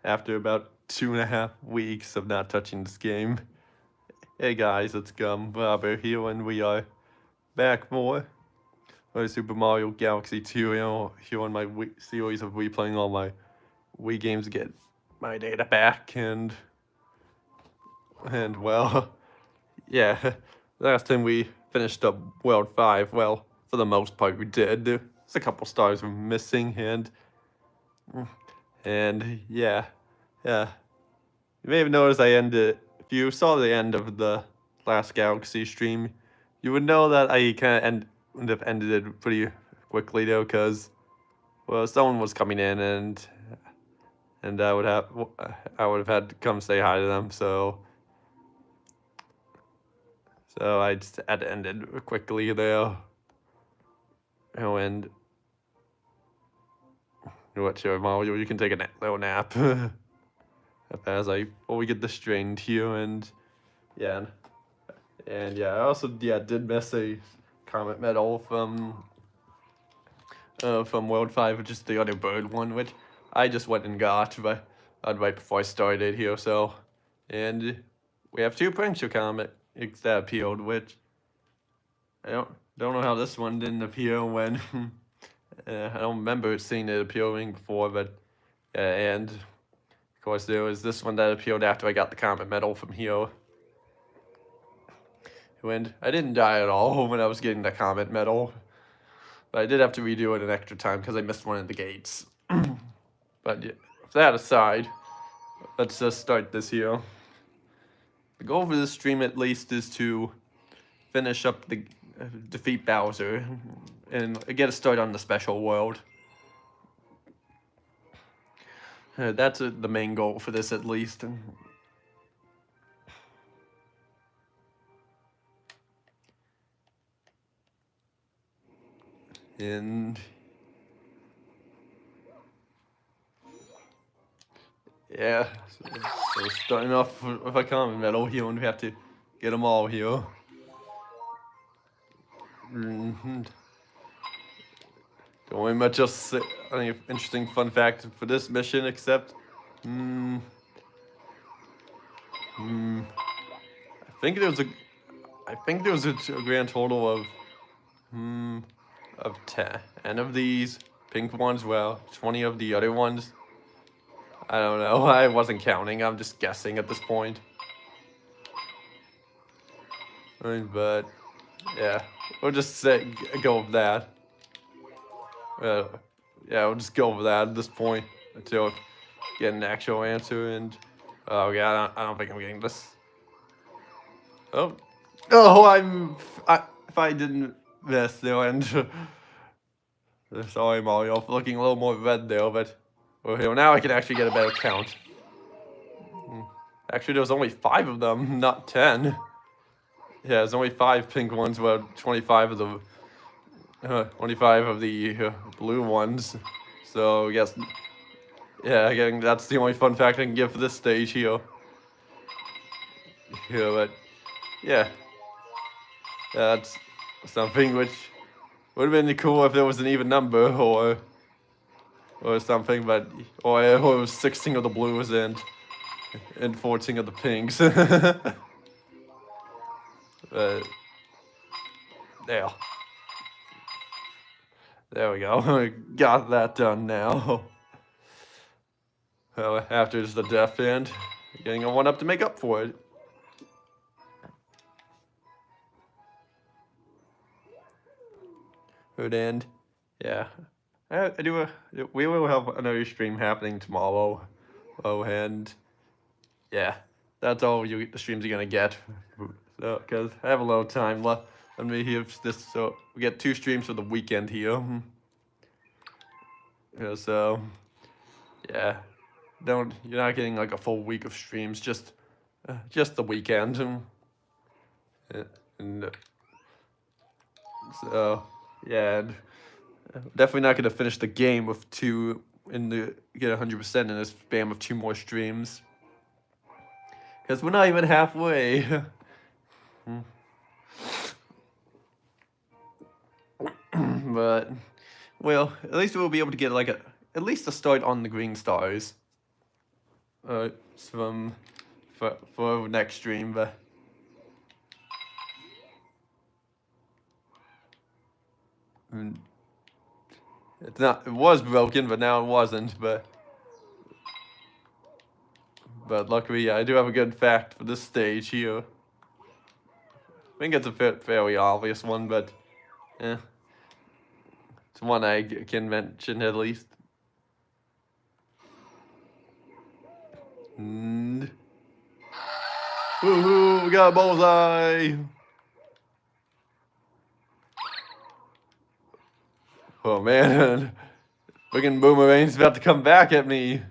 after about 2.5 weeks of not touching this game. Hey guys, it's Robert here, and we are back for Super Mario Galaxy 2. Here on my series of replaying all my Wii games to get my data back, and well, yeah. Last time we finished up World 5, well, for the most part we did. There's a couple stars were missing, and yeah. You may have noticed I ended. If you saw the end of the last Galaxy stream, you would know that I kind of ended it pretty quickly though, because someone was coming in, and I would have had to come say hi to them. So I just had to end it quickly there. And what, sure, Mario, you can take a little nap. As we get this strained here, and yeah, I also did miss a comet medal from World 5, which is the other bird one, which I just went and got right before I started here. So, and we have 2 Puncture Comet that appeared, which I don't know how this one didn't appear when I don't remember seeing it appearing before, but and of course there was this one that appeared after I got the comet medal from here. And I didn't die at all when I was getting the comet medal, but I did have to redo it an extra time because I missed one of the gates. But yeah, that aside, let's just start this here. The goal for this stream, at least, is to finish up the defeat Bowser and get a start on the special world. That's the main goal for this, at least. And yeah, so starting off with a common medal here, and we have to get them all here. Don't really much else any interesting fun fact for this mission, except I think there was a grand total of 10 of these pink ones. Well, 20 of the other ones. I don't know. I wasn't counting. I'm just guessing at this point. But yeah, we'll just go with that. Yeah, we'll just go with that at this point until get an actual answer. And oh yeah, I don't think I'm getting this. Oh, if I didn't miss the end. Sorry, Mario, for looking a little more red there, but well, here now I can actually get a better count. Actually, there was only 5 of them, not 10. Yeah, there's only 5 pink ones, but 25 of the blue ones. So I guess, yeah, again, that's the only fun fact I can give for this stage here. Yeah, but yeah, that's something which would have been cool if there was an even number or something, but or it was 16 of the blues and 14 of the pinks. But there we go. Got that done now. Well, after the death end, getting a 1-up to make up for it. Good end. Yeah. We will have another stream happening tomorrow. Oh, and yeah, that's all the streams are gonna get. So, because I have a little time left. Let me hear this. So we get 2 streams for the weekend here. Yeah, so yeah, you're not getting like a full week of streams, just the weekend. And so yeah, and definitely not gonna finish the game with 2 get 100% in a span of 2 more streams, because we're not even halfway. But well, at least we'll be able to get like at least a start on the green stars. from for next stream, but it's not. It was broken, but now it wasn't. But luckily, yeah, I do have a good fact for this stage here. I think it's a fairly obvious one, but yeah, it's one I can mention at least. And woohoo! We got a bullseye! Oh man, freaking boomerang's about to come back at me.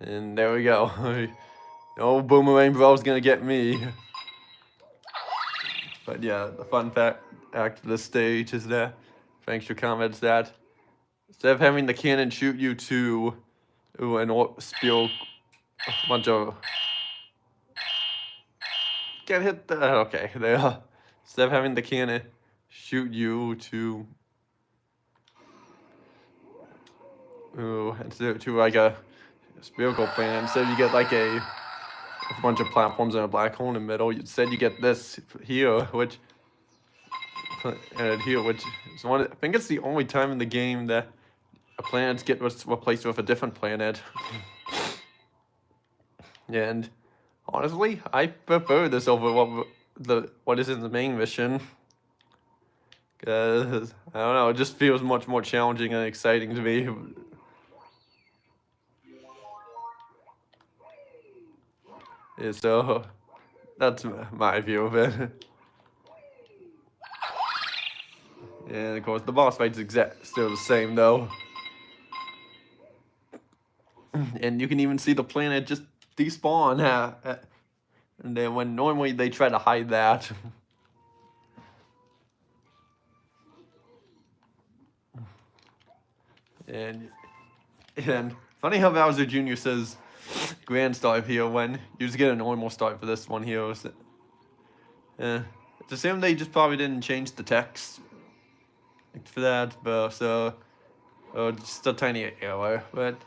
And there we go. No boomerang bro's gonna get me. But yeah, the fun fact for this stage is that, thanks for comments, that instead of having the cannon shoot you to and spill a bunch of get hit the okay there. Instead of having the cannon shoot you to to like a spherical planet, instead you get like a bunch of platforms and a black hole in the middle. Instead you get this here, which is one. I think it's the only time in the game that a planet gets replaced with a different planet. And honestly, I prefer this over what is in the main mission. Cause I don't know, it just feels much more challenging and exciting to me. Yeah, so that's my view of it. And of course, the boss fight's still the same though. And you can even see the planet just despawn. And then when normally they try to hide that. And funny how Bowser Jr. says grand start here when you just get a normal start for this one here. It's a shame they just probably didn't change the text for that, but so just a tiny error, but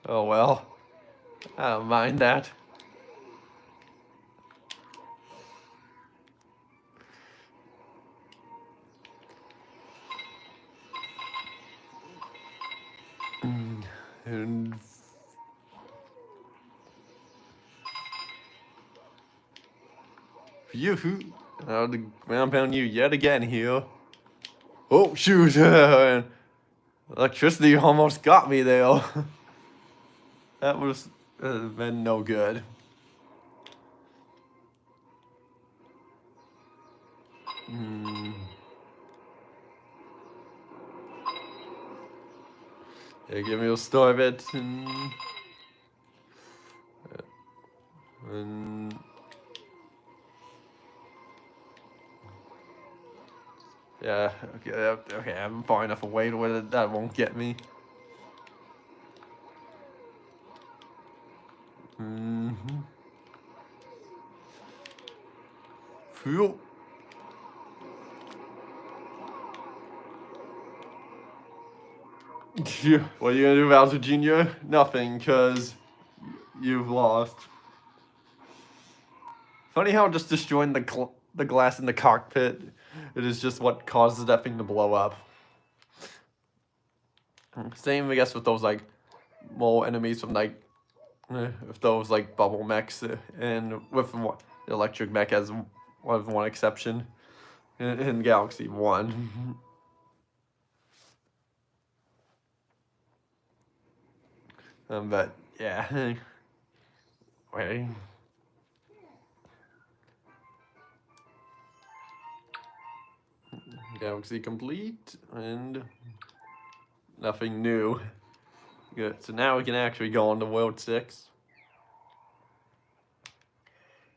oh well, I don't mind that. And you, the ground pound you yet again here. Oh shoot! Electricity almost got me there. That was been no good. Yeah, give me a star of it. And yeah, okay, I'm far enough away to where that won't get me. Phew. What are you gonna do, Bowser Jr.? Nothing, cause you've lost. Funny how just destroying the glass in the cockpit, it is just what causes that thing to blow up. Same, I guess, with those like mole enemies from like with those like bubble mechs, and with the electric mech as one exception in Galaxy 1. But yeah, wait. Galaxy complete and nothing new. Good. So now we can actually go on to World 6.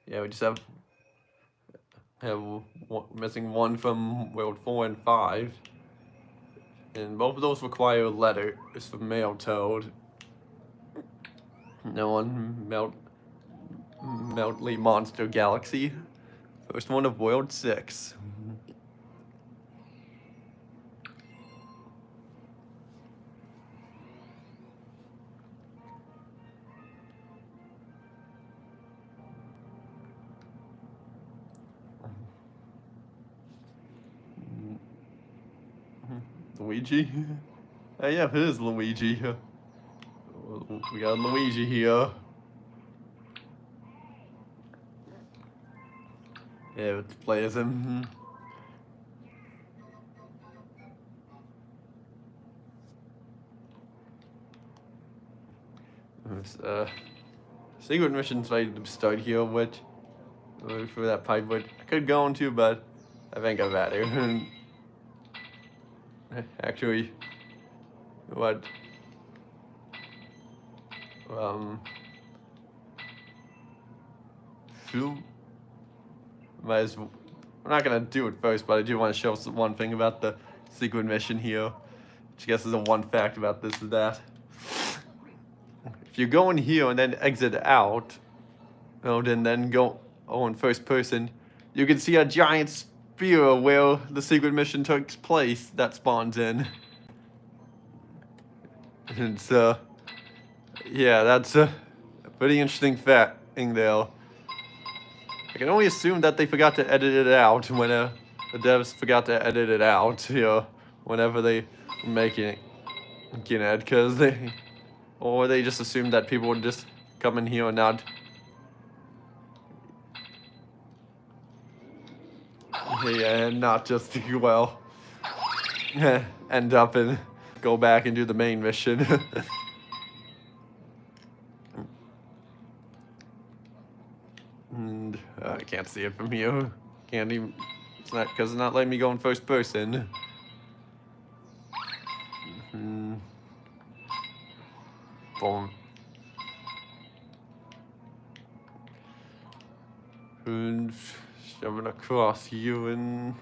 Yeah, we just have missing one from World 4 and 5. And both of those require letters from Male Toad. No one Meltley Monster Galaxy. First one of World 6. Luigi? Yeah, it is Luigi. We got Luigi here. Yeah, let's play as him. Secret missions ready to start here, which for that pipe, which I could go into, but I think I'd rather. Actually, what? Might as well. I'm not gonna do it first, but I do want to show one thing about the secret mission here, which I guess is a one fact about this is that if you go in here and then exit out, then go in first person, you can see a giant spear where the secret mission takes place that spawns in. And so, yeah, that's a pretty interesting fact thing there. I can only assume that they forgot to edit it out when the devs forgot to edit it out here whenever they were making it, because or they just assumed that people would just come in here and not. Yeah, and not just, well, end up and go back and do the main mission. And I can't see it from here. Can't even. It's not because it's not letting me go in first person. Boom. And shoving across you and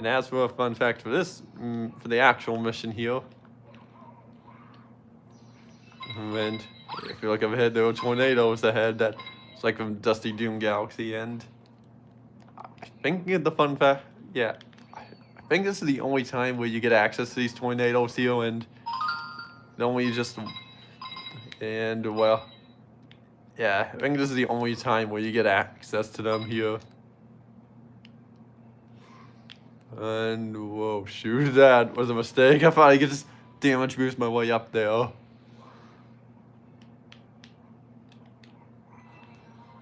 as for a fun fact for this, for the actual mission here, and if you look up ahead, there are tornadoes ahead that it's like from Dusty Doom Galaxy, and I think the fun fact, yeah, I think this is the only time where you get access to these tornadoes here, and only just, and well, yeah, I think this is the only time where you get access to them here. And whoa, shoot, that was a mistake. I thought I could just damage boost my way up there.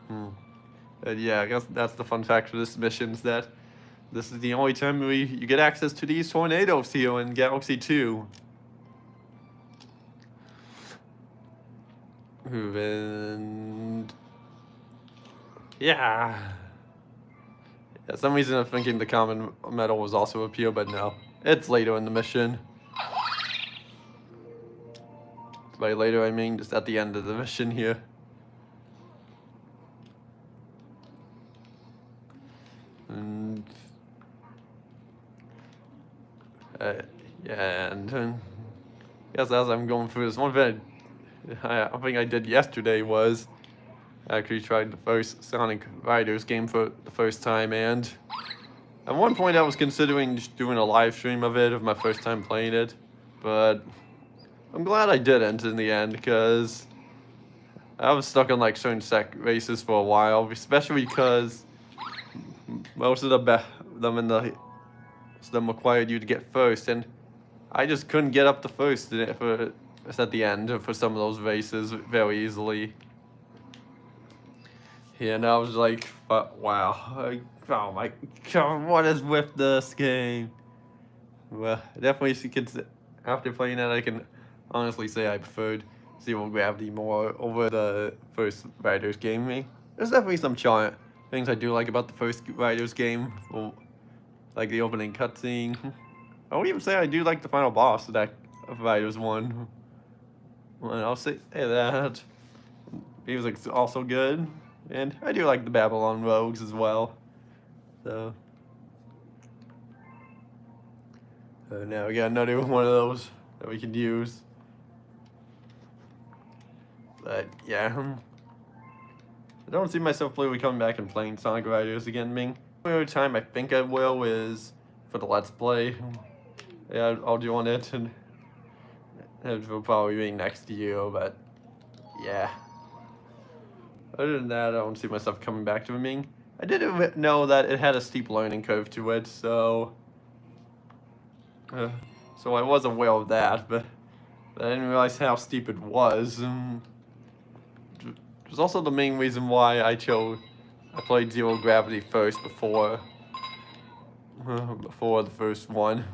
And yeah, I guess that's the fun fact for this mission is that this is the only time you get access to these tornadoes here in Galaxy 2. And yeah. For some reason I'm thinking the common medal was also up here, but no. It's later in the mission. By later I mean just at the end of the mission here. And yeah, and yes, as I'm going through this, one thing I did yesterday was I actually tried the first Sonic Riders game for the first time, and at one point I was considering just doing a live stream of it, of my first time playing it, but I'm glad I didn't in the end, because I was stuck on like certain races for a while, especially because most of them required you to get first, and I just couldn't get up to first at the end for some of those races very easily. Yeah, and I was like, wow, oh my god, what is with this game? Well, definitely, after playing it, I can honestly say I preferred Zero Gravity more over the first Riders game. There's definitely some things I do like about the first Riders game, like the opening cutscene. I would even say I do like the final boss of Riders 1. Well, I'll say that. Music's also good. And I do like the Babylon Rogues as well. So now we got another one of those that we can use. But yeah, I don't see myself really coming back and playing Sonic Riders again. The only time I think I will is for the Let's Play. Yeah, I'll do on it, and it will probably be next year, but yeah. Other than that, I don't see myself coming back to it. I didn't know that it had a steep learning curve to it, so So I was aware of that, but I didn't realize how steep it was. It was also the main reason why I played Zero Gravity first before the first one.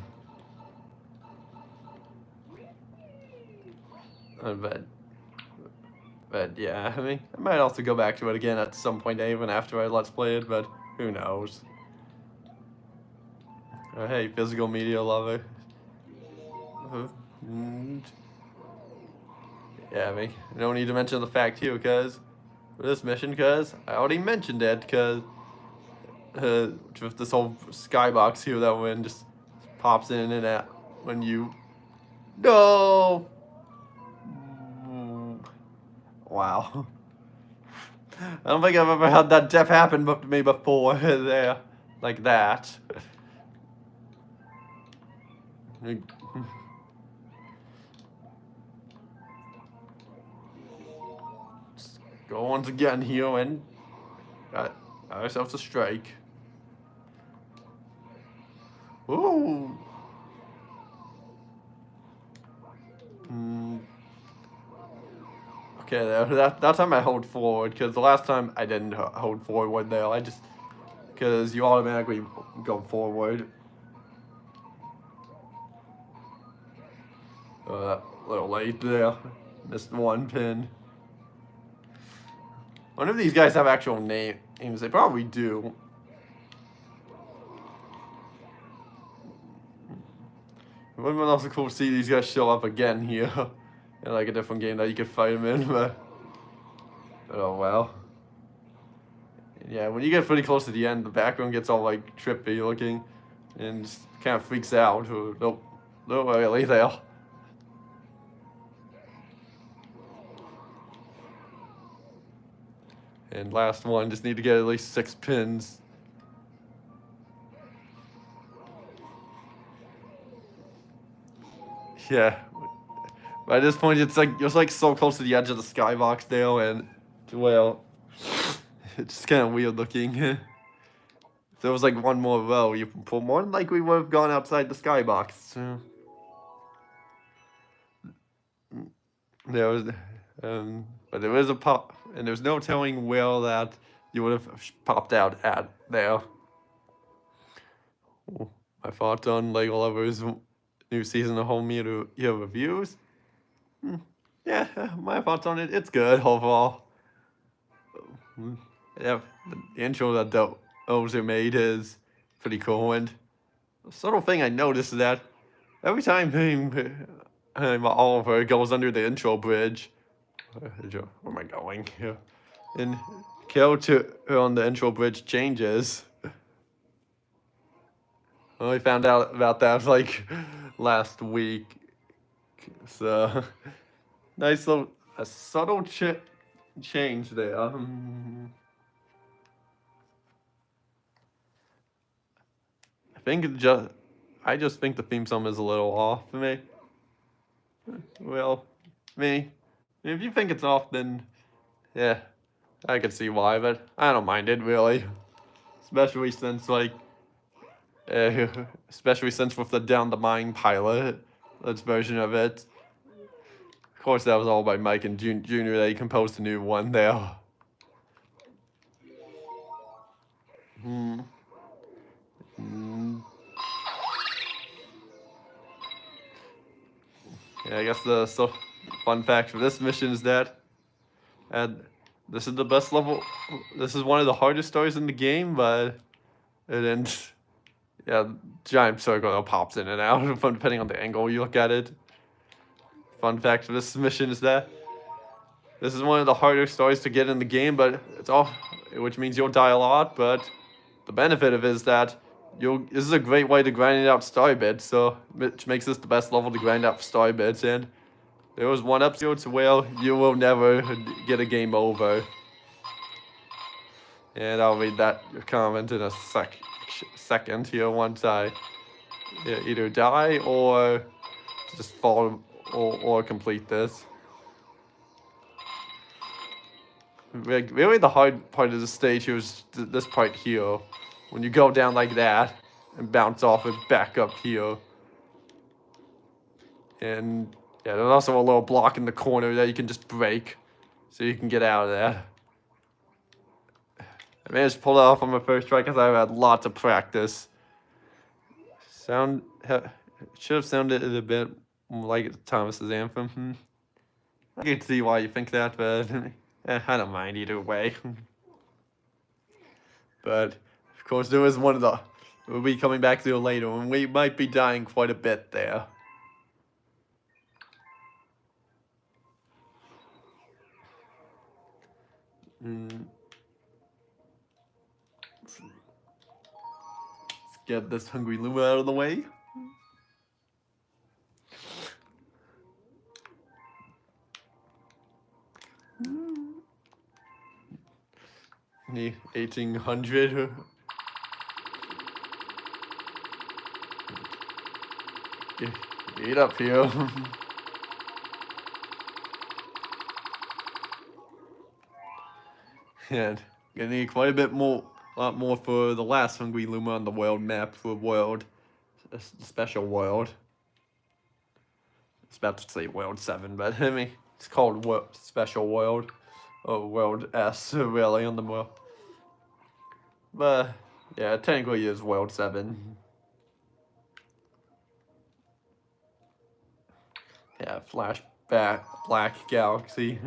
But yeah, I mean, I might also go back to it again at some point, even after I Let's Play it, but who knows. Hey, physical media lover. Yeah, I mean, I don't need to mention the fact here, because for this mission, because I already mentioned it, because with this whole skybox here that one just pops in and out when you... No! Wow. I don't think I've ever had that death happen to me before there, like that. Go once again here and got ourselves a strike. Ooh. Okay, that time I hold forward, because the last time I didn't hold forward there. I just, because you automatically go forward. A little late there. Missed one pin. I wonder if these guys have actual names. They probably do. It would have been also cool to see these guys show up again here. In like a different game that you could fight them in, but oh well. Yeah, when you get pretty close to the end, the background gets all like trippy looking and just kind of freaks out. Nope, no really there. And last one, just need to get at least 6 pins. Yeah. By this point, it's like so close to the edge of the skybox there, and well, it's just kind of weird looking. If there was like one more row, you pull more than likely would have gone outside the skybox. So. There was, but there is a pop, and there's no telling where that you would have popped out at there. My thoughts on Lego Lovers new season of Home Year reviews. Yeah, my thoughts on it. It's good overall. Yeah, the intro that those who made is pretty cool, and a subtle thing I noticed is that every time Oliver goes under the intro bridge, where am I going here? And character on the intro bridge changes. I only found out about that like last week. So nice little a subtle change there. I just think the theme song is a little off for me. Well, if you think it's off, then yeah, I could see why, but I don't mind it really. Especially since with the Down the Mine pilot, that's version of it. Of course, that was all by Mike and Junior. They composed a new one there. Yeah, I guess the fun fact for this mission is that, this is the best level. This is one of the hardest stories in the game, but it ends. Yeah, giant circle that pops in and out depending on the angle you look at it. Fun fact for this mission is that this is one of the harder stories to get in the game, but which means you'll die a lot. But the benefit of it is that this is a great way to grind out star bits, so which makes this the best level to grind out star bits. And there was one episode to where you will never get a game over. And I'll read that comment in a second here once I either die or just fall or complete this. Really the hard part of the stage here is this part here. When you go down like that and bounce off and back up here. And yeah, there's also a little block in the corner that you can just break, so you can get out of that. I managed to pull it off on my first try because I've had lots of practice. Should have sounded a bit like Thomas's anthem. I can see why you think that, but I don't mind either way. But of course, there is one of the we'll be coming back to it later, and we might be dying quite a bit there. Let's get this hungry Luma out of the way. The 1800. Get up here. And gonna need quite a lot more for the last hungry Luma on the world map for a special world. It's about to say World 7, but I mean, it's called Special World. Or World S, really, on the world. But, yeah, technically it is World 7. Yeah, flashback, Black Galaxy.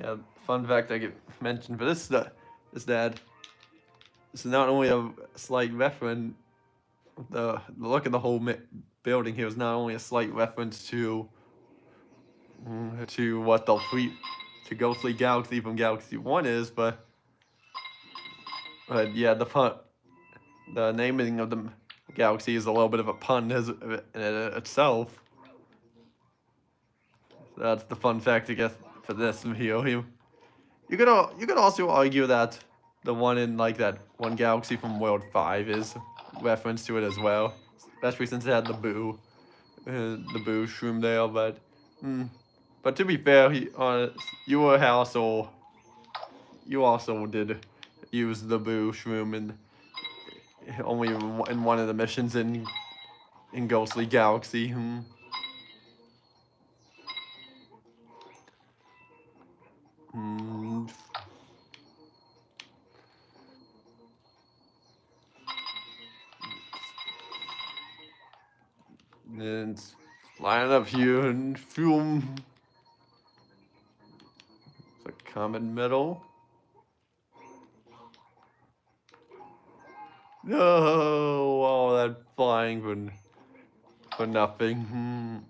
Yeah, fun fact I could mention for this is that this is not only a slight reference, the look of the whole building here is not only a slight reference to what to Ghostly Galaxy from Galaxy 1 is, but yeah, the naming of the galaxy is a little bit of a pun in itself. So that's the fun fact, I guess, for this here. You could also argue that the one in like that one galaxy from World 5 is reference to it as well, especially since it had the Boo shroom there. But to be fair, you also did use the Boo shroom only in one of the missions in Ghostly Galaxy. And line up here and film. It's a common metal. No, all that flying for nothing.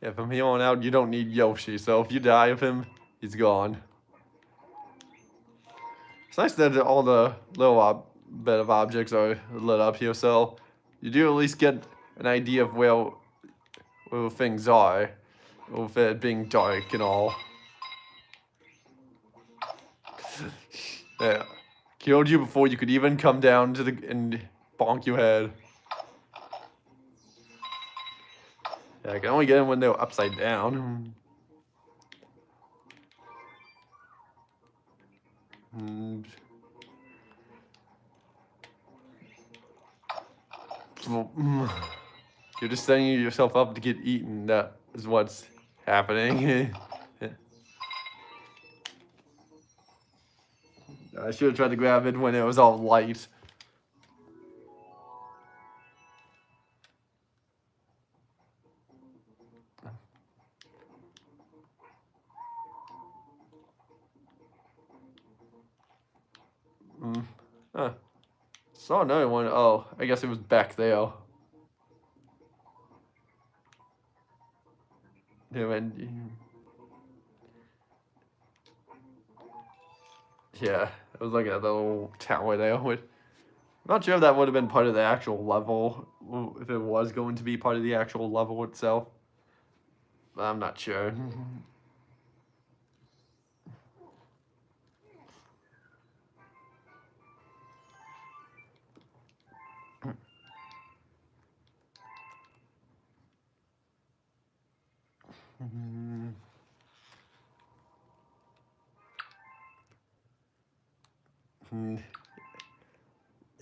Yeah, from here on out, you don't need Yoshi, so if you die of him, he's gone. It's nice that all the little bit of objects are lit up here, so you do at least get an idea of where things are, with it being dark and all. Yeah, killed you before you could even come down and bonk your head. Yeah, I can only get them when they're upside down. You're just setting yourself up to get eaten. That is what's happening. I should have tried to grab it when it was all light. Saw another one. Oh, I guess it was back there. Yeah, it was like a little tower there. I'm not sure if that would have been part of the actual level, if it was going to be part of the actual level itself. But I'm not sure.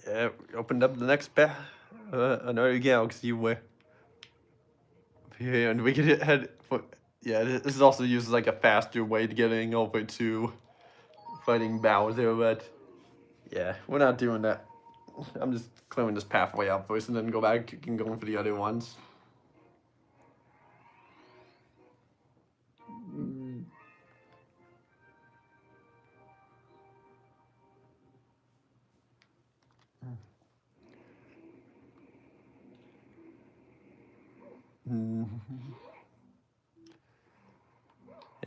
Yeah, opened up the next another galaxy where here, and we could head for. Yeah, this is also used as like a faster way to getting over to fighting Bowser, but yeah, we're not doing that. I'm just clearing this pathway out first and then go back and go for the other ones.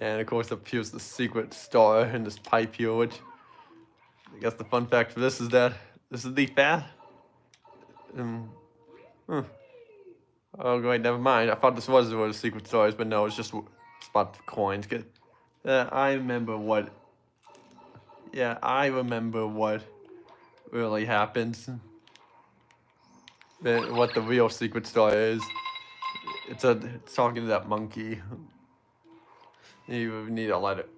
And of course up here's the secret star in this pipe here, which I guess the fun fact for this is that this is the fat. Oh wait, never mind. I thought this was where the secret stars, but no, it's just a spot for coins. I remember what. Yeah, I remember what really happens. What the real secret star is. It's talking to that monkey. You need a letter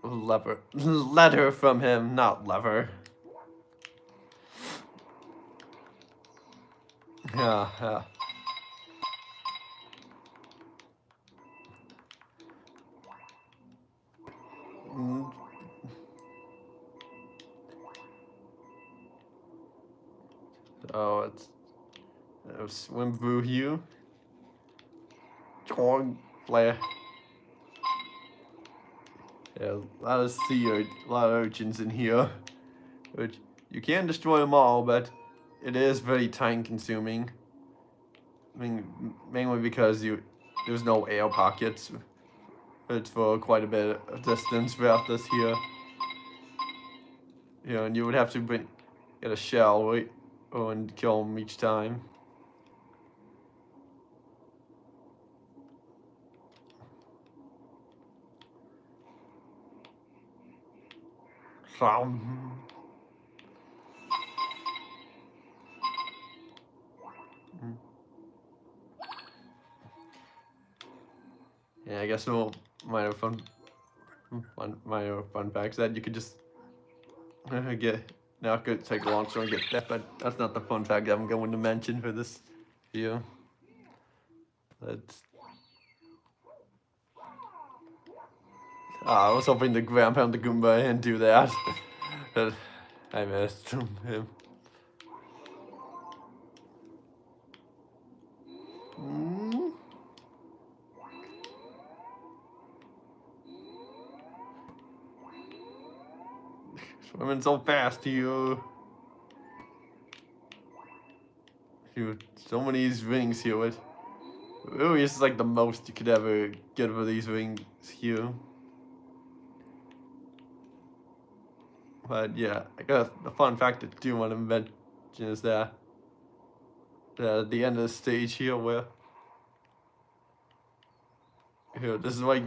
from him, not lever. Yeah. Oh, it'll swim through you. Flare. Yeah, a lot of a lot of urchins in here, which you can destroy them all, but it is very time consuming. I mean, mainly because there's no air pockets. It's for quite a bit of distance throughout this here. And you would have to get a shell, right? And kill them each time. Yeah, I guess we'll minor fun facts that you could just get. Now it could take a long time to get that, but that's not the fun fact I'm going to mention for this video. I was hoping to ground pound the Goomba and do that, but I missed him. Swimming so fast, you. So many of these rings here. It really is like the most you could ever get for these rings here. But yeah, I guess the fun fact I do want to mention is that at the end of the stage here, where this is like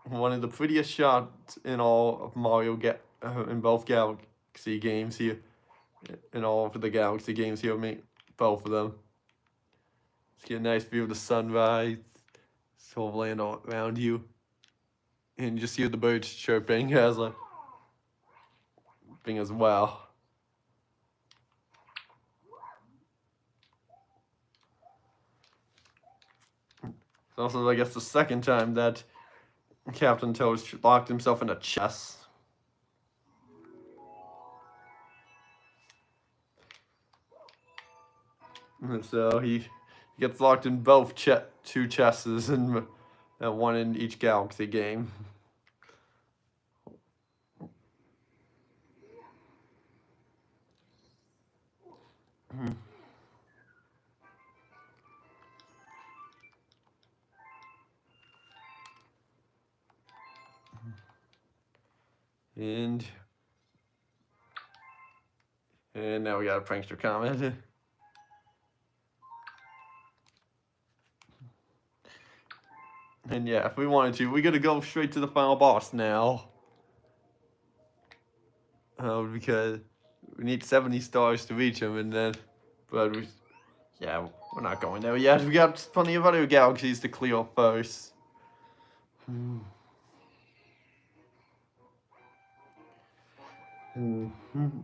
one of the prettiest shots in all of Mario in both Galaxy games here, in all of the Galaxy games here, both of them. Let's get a nice view of the sunrise, sort of land all around you, and you just hear the birds chirping as as well. It's also, I guess, the second time that Captain Toad locked himself in a chest. And so he gets locked in both two chests and one in each Galaxy game. And now we got a prankster comment. And yeah, if we wanted to, we gotta go straight to the final boss now. Because we need 70 stars to reach him, and then, but we're not going there yet. We got plenty of other galaxies to clear up first. Mm. Mm. Mm.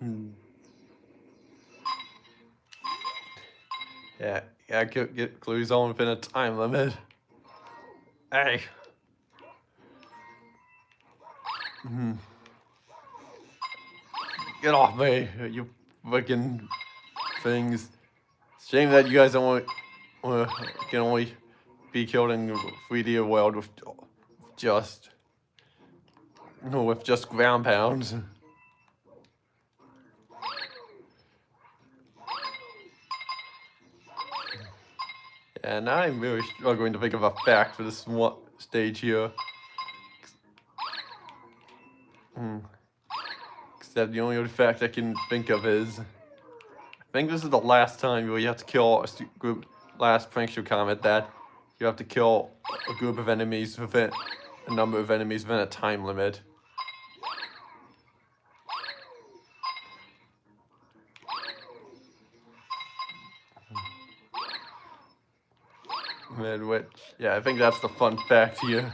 Mm. Yeah, get clues on within a time limit. Hey. Mm. Get off me, you fucking things. Shame that you guys only can only be killed in the 3D world with just ground pounds. And I'm really struggling to think of a fact for this one stage here. Except the only other fact I can think of is, I think this is the last time where you have to kill a group, last Prankster Comet, that you have to kill a group of enemies within a number of enemies within a time limit. Which, yeah, I think that's the fun fact here.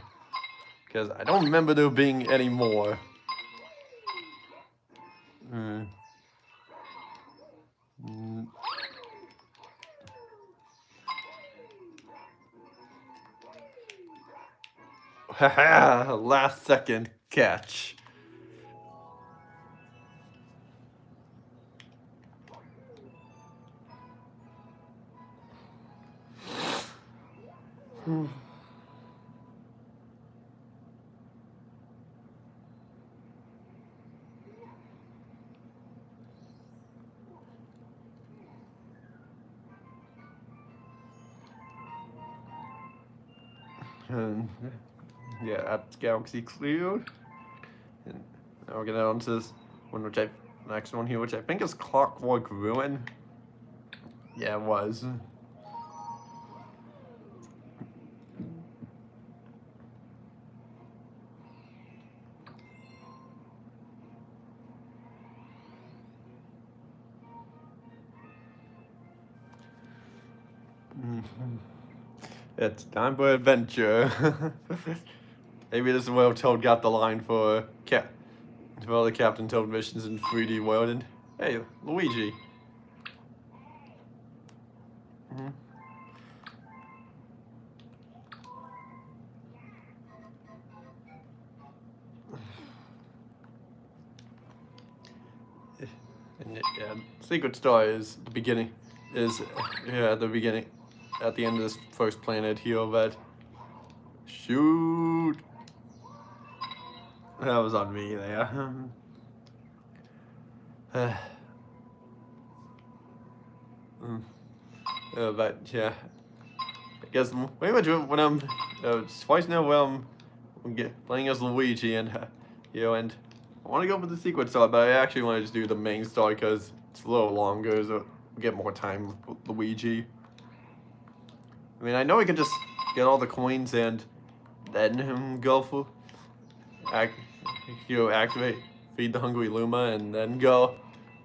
Because I don't remember there being any more. Mm. Mm. Haha, last second catch. Yeah, that's Galaxy cleared. And now we're gonna on to this one, next one here, which I think is Clockwork Ruin. Yeah, it was. It's time for adventure. Maybe this is where Toad got the line for the Captain Toad missions in 3D World. And hey, Luigi. And yeah, Secret Star is the beginning. The beginning, at the end of this first planet here. But shoot, that was on me there. But yeah, I guess pretty much when I'm twice now when I'm playing as Luigi, and and I want to go for the Secret Star, but I actually want to just do the main star because it's a little longer, so we get more time with Luigi. I mean, I know we could just get all the coins and then go for activate, feed the hungry Luma, and then go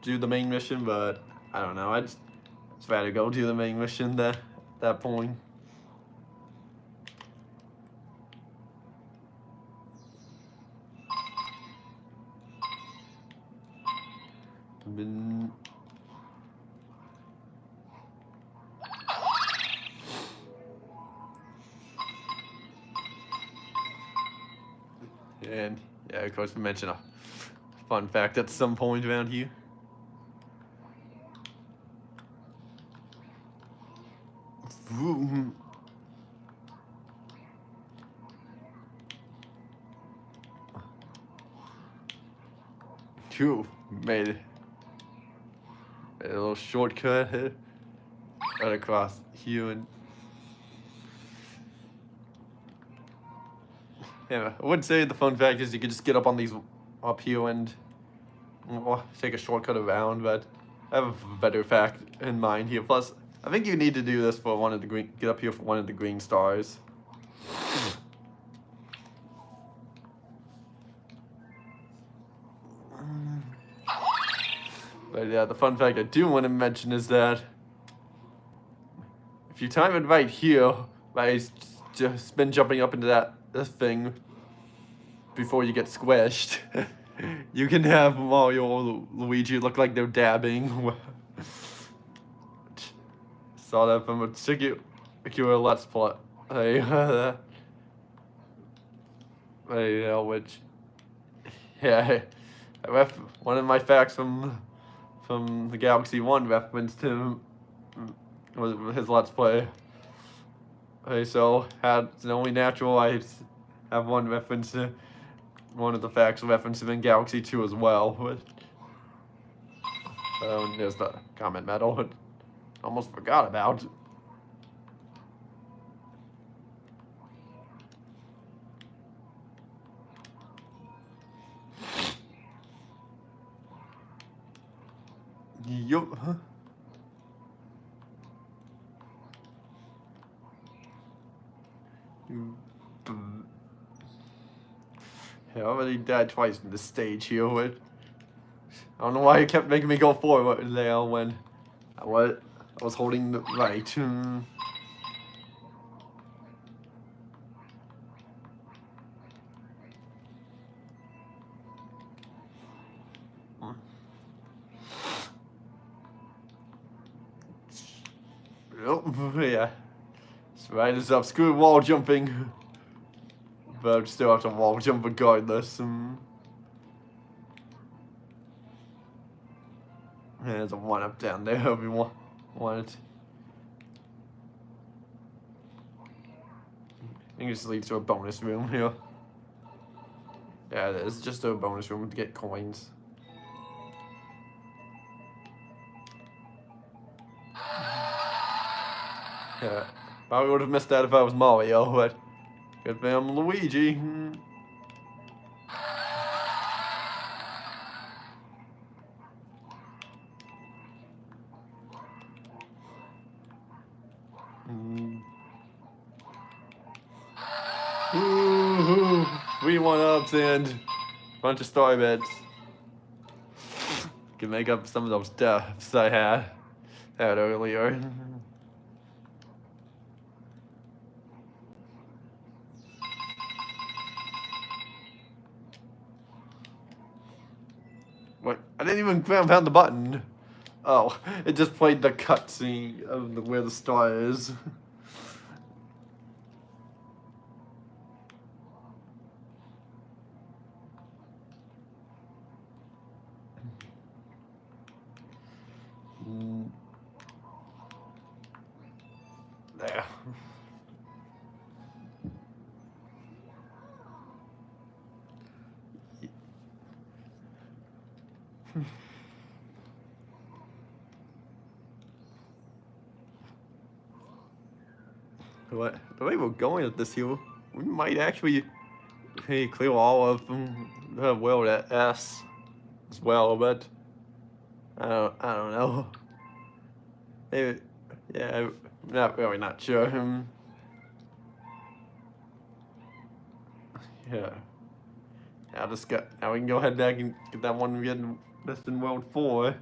do the main mission. But I don't know. I just rather go do the main mission at that point. And yeah, of course, we mentioned a fun fact at some point around here. Phew, made a little shortcut right across here. And yeah, I would say the fun fact is you could just get up on these up here and take a shortcut around, but I have a better fact in mind here. Plus, I think you need to do this for get up here for one of the green stars. But yeah, the fun fact I do want to mention is that if you time it right here, by just spin jumping up into this thing before you get squished, you can have Mario or Luigi look like they're dabbing. Saw that from a particular Let's Play. Which, yeah, one of my facts from the Galaxy 1 referenced him was his Let's Play. So it's only natural I have one reference to one of the facts referenced him in Galaxy 2 as well. There's the comment medal. Almost forgot about. Yup. I already died twice in this stage here. I don't know why it kept making me go forward there when I was holding the right. Oh, yeah. This right is up. Screw wall jumping. But I still have to wall jump regardless. There's a 1-up down there if you want it. I think it just leads to a bonus room here. Yeah, it's just a bonus room to get coins. Yeah, probably would have missed that if I was Mario, but good thing I'm Luigi. Ooh, 3 1-ups and a bunch of star bits. Can make up some of those deaths I had earlier. What? I didn't even found the button. Oh, it just played the cutscene of where the star is. There. The way we're going at this here, we might actually clear all of the world at S as well, but I don't know. Maybe, yeah, I'm not sure. Yeah. Now we can go ahead back and get that one we get best in World 4.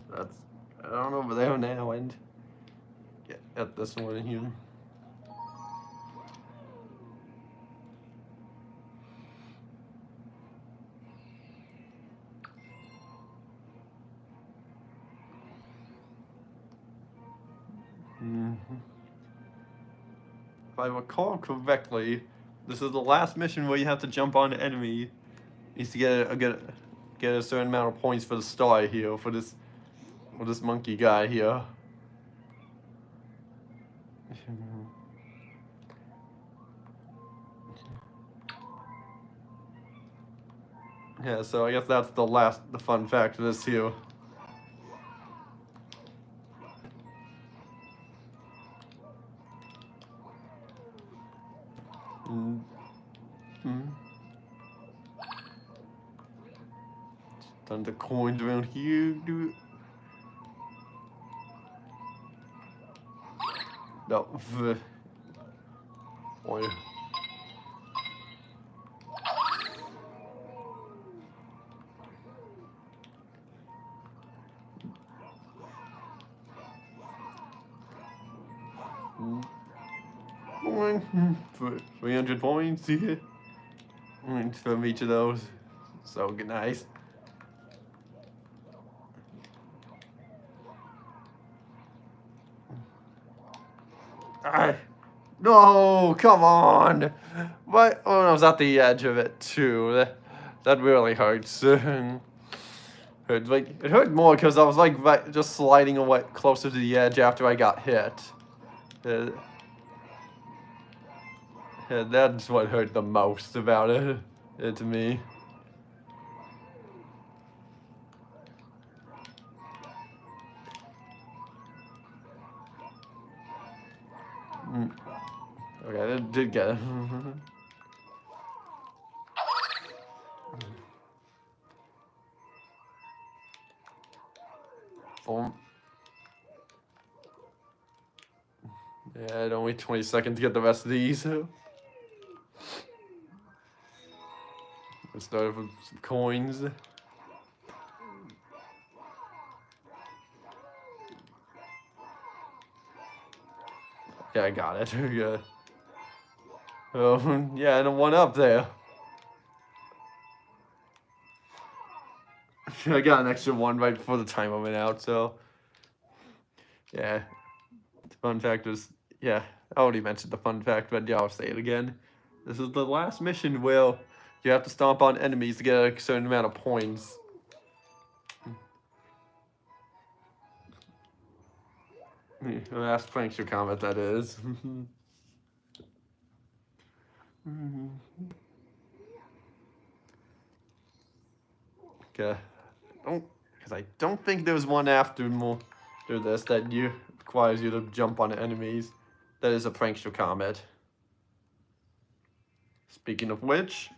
That's I don't know over there now and get this one here. If I recall correctly, this is the last mission where you have to jump on an enemy. Needs to get a certain amount of points for the star here for this monkey guy here. Yeah, so I guess that's the fun fact of this here. Tons of coins around here, dude. No. Boy. For 300 points here. From each of those. So nice. No, come on. What? Oh, I was at the edge of it too. That really hurts. It hurt more because I was like just sliding away closer to the edge after I got hit. That's what hurt the most about it to me. Okay, that did get it. Boom. Yeah, only 20 seconds to get the rest of these. Let's start with some coins. Okay, I got it. Yeah. Oh, yeah, and a one up there. I got an extra one right before the timer went out, so yeah. The fun fact was, yeah, I already mentioned the fun fact, but yeah, I'll say it again. This is the last mission where you have to stomp on enemies to get a certain amount of points. Last prankster comment, that is. Okay. Because I don't think there's one after this that requires you to jump on enemies. That is a prankster comet. Speaking of which,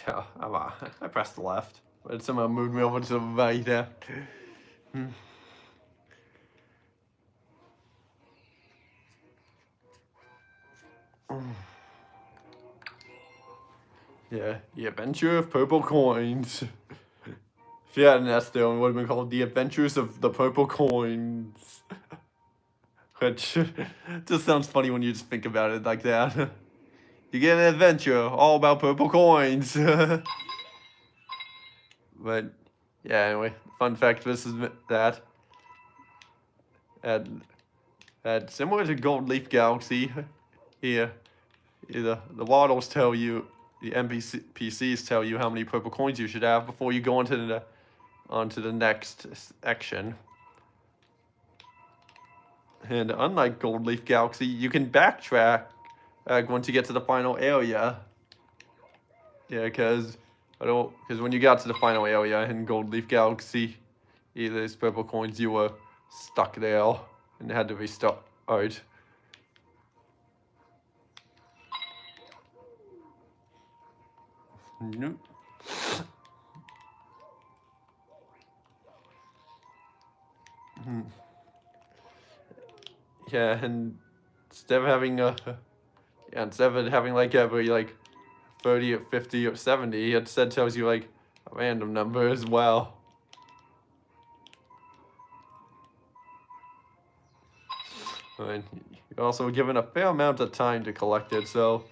yeah, I pressed left, but somehow moved me over to the right there. Yeah, the Adventure of Purple Coins. If you had an S there, it would have been called The Adventures of the Purple Coins. Which just sounds funny when you just think about it like that. You get an adventure all about purple coins. But yeah, anyway, fun fact, this is that. And similar to Gold Leaf Galaxy, here, the models tell you, the NPCs tell you how many purple coins you should have before you go onto the next section. And unlike Gold Leaf Galaxy, you can backtrack once you get to the final area. Yeah, because when you got to the final area in Gold Leaf Galaxy, these purple coins, you were stuck there and had to restart. Nope. Yeah, and instead of having like every like 30 or 50 or 70, it instead tells you like a random number as well. And you're also given a fair amount of time to collect it, so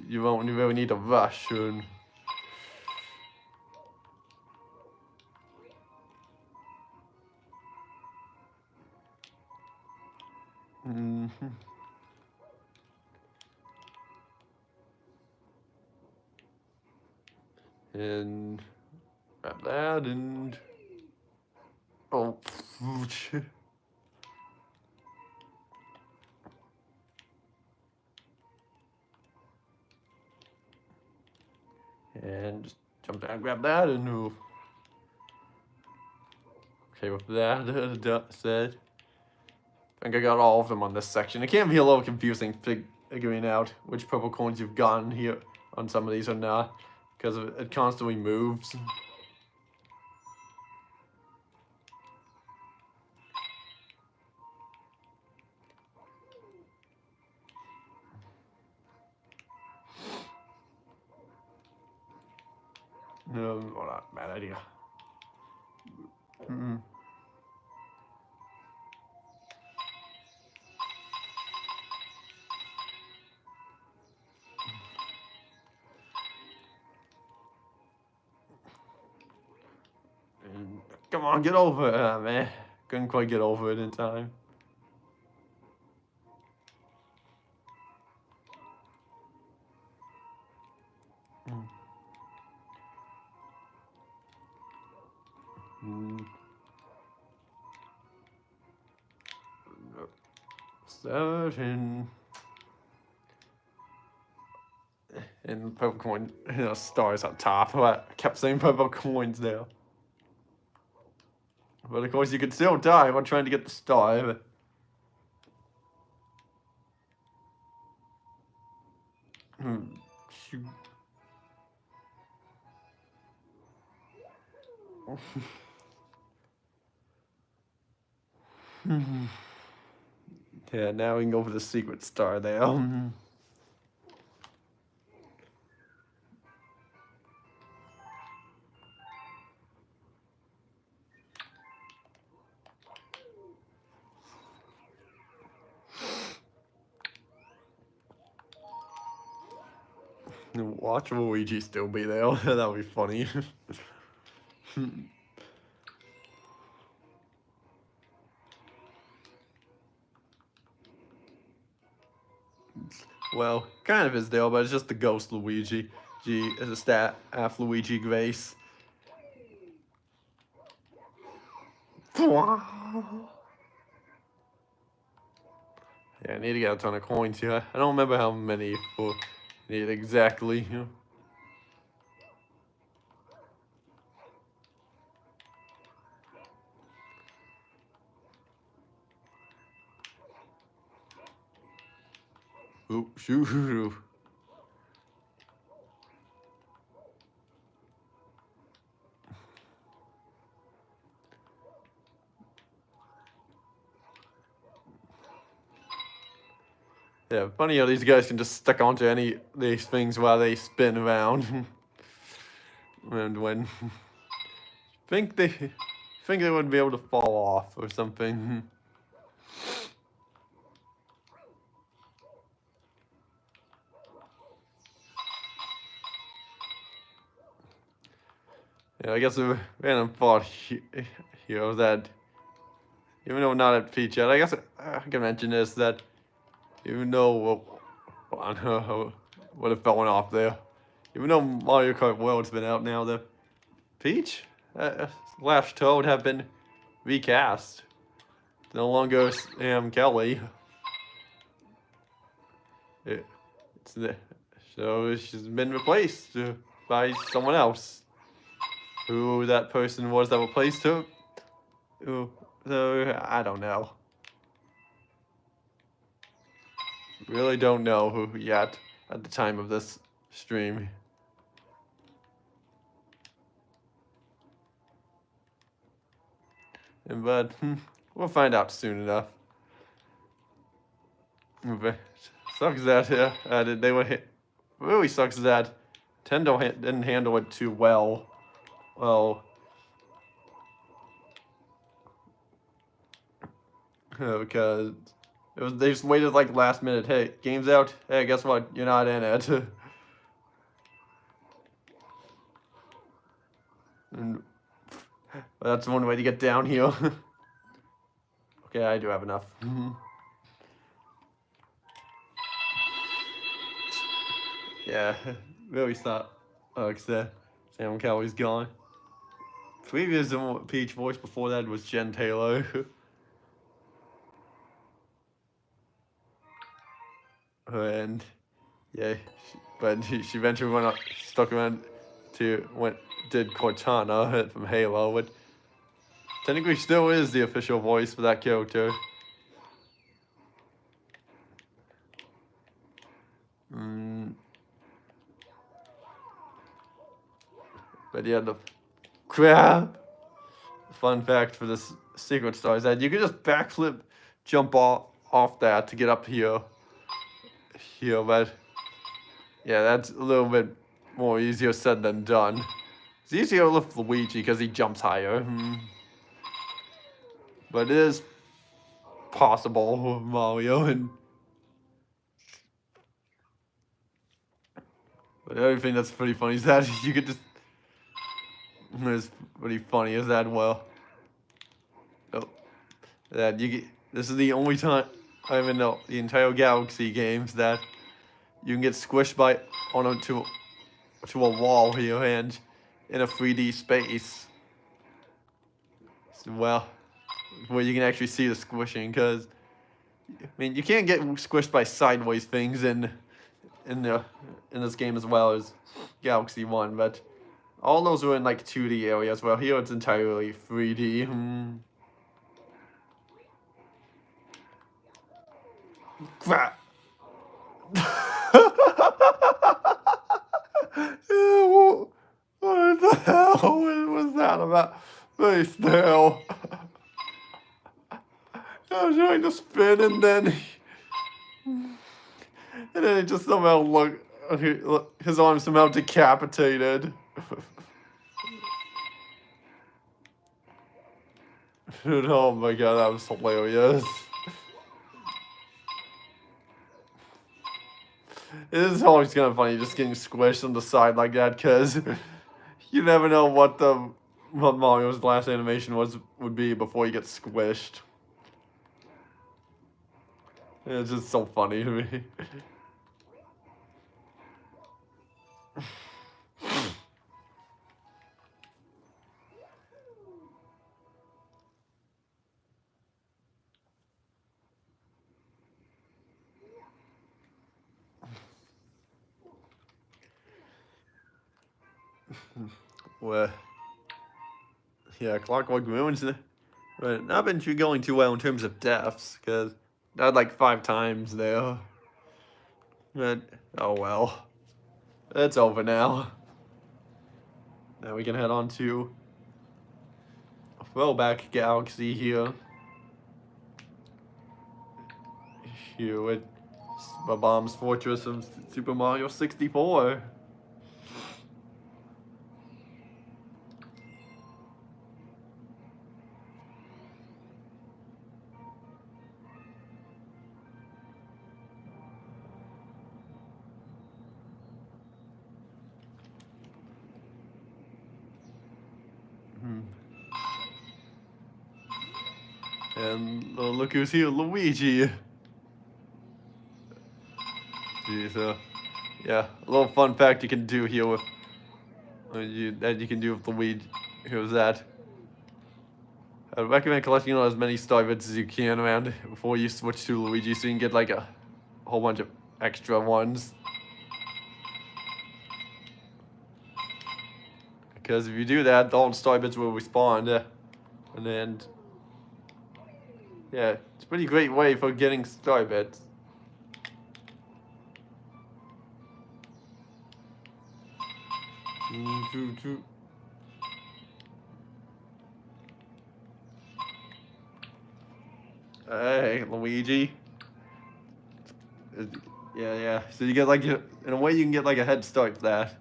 you won't really need to rush. And grab that and oh. And just jump down, grab that, and move. Okay, with that said, I think I got all of them on this section. It can be a little confusing figuring out which purple coins you've gotten here on some of these or not, because it constantly moves. No, not bad idea. Come on, get over it, man. Couldn't quite get over it in time. Certain. And purple coin, stars on top. I kept saying purple coins there. But of course, you could still die while trying to get the star. Shoot. Yeah, now we can go for the secret star there. Watch Luigi still be there. That would be funny. Well, kind of is there, but it's just the ghost Luigi. G is a staff Luigi Grace. Yeah, I need to get a ton of coins here. I don't remember how many for need exactly. Ooh, shoot. Yeah, funny how these guys can just stick onto any of these things while they spin around. And when think they wouldn't be able to fall off or something. Yeah, I guess a random thought here that even though not at Peach yet, I guess I can mention this that even though what if falling off there, even though Mario Kart World's been out now, the Peach Slash Toad have been recast. No longer Sam Kelly. So she's been replaced by someone else. Who that person was that replaced her? So I don't know. Really don't know who yet at the time of this stream. But we'll find out soon enough. But sucks that they were really sucks that Nintendo didn't handle it too well. Well, because they just waited like last minute. Hey, game's out. Hey, guess what? You're not in it. And that's one way to get down here. Okay, I do have enough. Yeah, really thought. Sam Kelly's gone. Previous Peach voice before that was Jen Taylor. And yeah, but she eventually stuck around did Cortana from Halo, which technically still is the official voice for that character. But yeah, the fun fact for this secret star is that you can just backflip, jump off that to get up here. But yeah, that's a little bit more easier said than done. It's easier with Luigi because he jumps higher. But it is possible with Mario. But the other thing that's pretty funny is that you could just... It's pretty funny is that, well... that you get... This is the only time I even know the entire Galaxy games that you can get squished onto a wall here and in a 3D space. So, well, where you can actually see the squishing, because I mean you can't get squished by sideways things in this game as well as Galaxy 1, but all those were in like 2D areas. Well, here it's entirely 3D. Crap. What the hell was that about? Very still. I was trying to spin and then it just somehow his arm somehow decapitated. Dude, oh my god, that was hilarious. It is always kind of funny just getting squished on the side like that, because you never know what Mario's last animation would be before he gets squished. It's just so funny to me. Well, yeah, Clockwork Ruins, but not been going too well in terms of deaths, because died like 5 times there. But, oh well. It's over now. Now we can head on to Throwback Galaxy here. Here at Bomb's Fortress of Super Mario 64. And look who's here, Luigi. So, yeah, a little fun fact you can do here with that you can do with Luigi. Here's that. I recommend collecting as many star bits as you can around before you switch to Luigi, so you can get like a whole bunch of extra ones. Because if you do that, all the star bits will respawn, and then yeah, it's a pretty great way for getting star bits. Hey, Luigi. Yeah. So you get like, in a way you can get like a head start to that.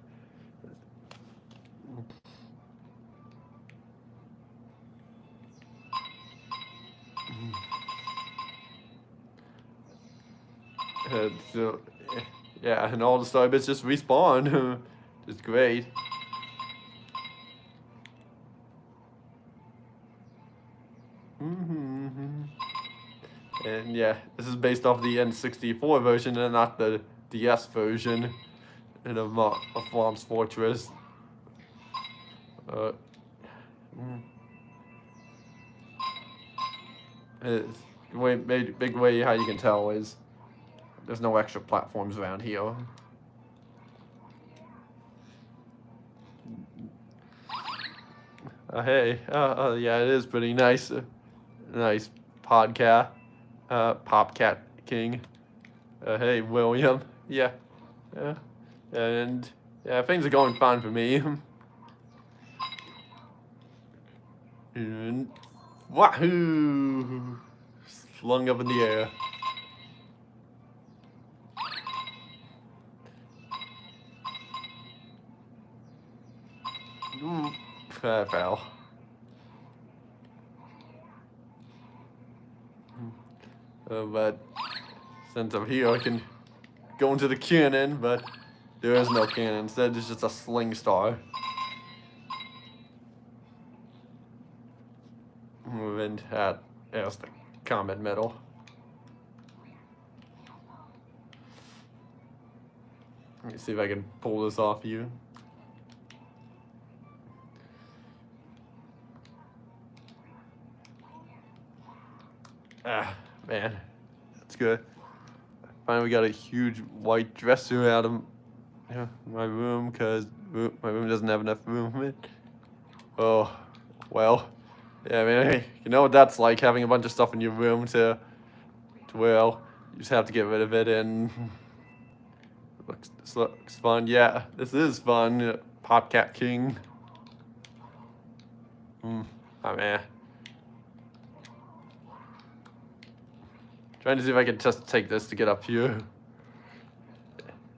So, yeah, and all the star bits just respawn. It's great. And yeah, this is based off the N64 version and not the DS version of Bomb's Fortress. Big way how you can tell is there's no extra platforms around here. Hey, yeah, it is pretty nice. Nice podcast. Popcat King. Hey, William. Yeah. Yeah. And yeah, things are going fine for me. And wahoo! Flung up in the air. Ooh, I fell. But since I'm here, I can go into the cannon, but there is no cannon. Instead, it's just a sling star. And there's the comet medal. Let me see if I can pull this off you. Ah, man, that's good. Finally got a huge white dresser out of my room because my room doesn't have enough room in it. Oh, well, yeah, man, hey, you know what that's like, having a bunch of stuff in your room to well, you just have to get rid of it, and this looks fun. Yeah, this is fun. Popcat King. Oh, man. Trying to see if I can just take this to get up here.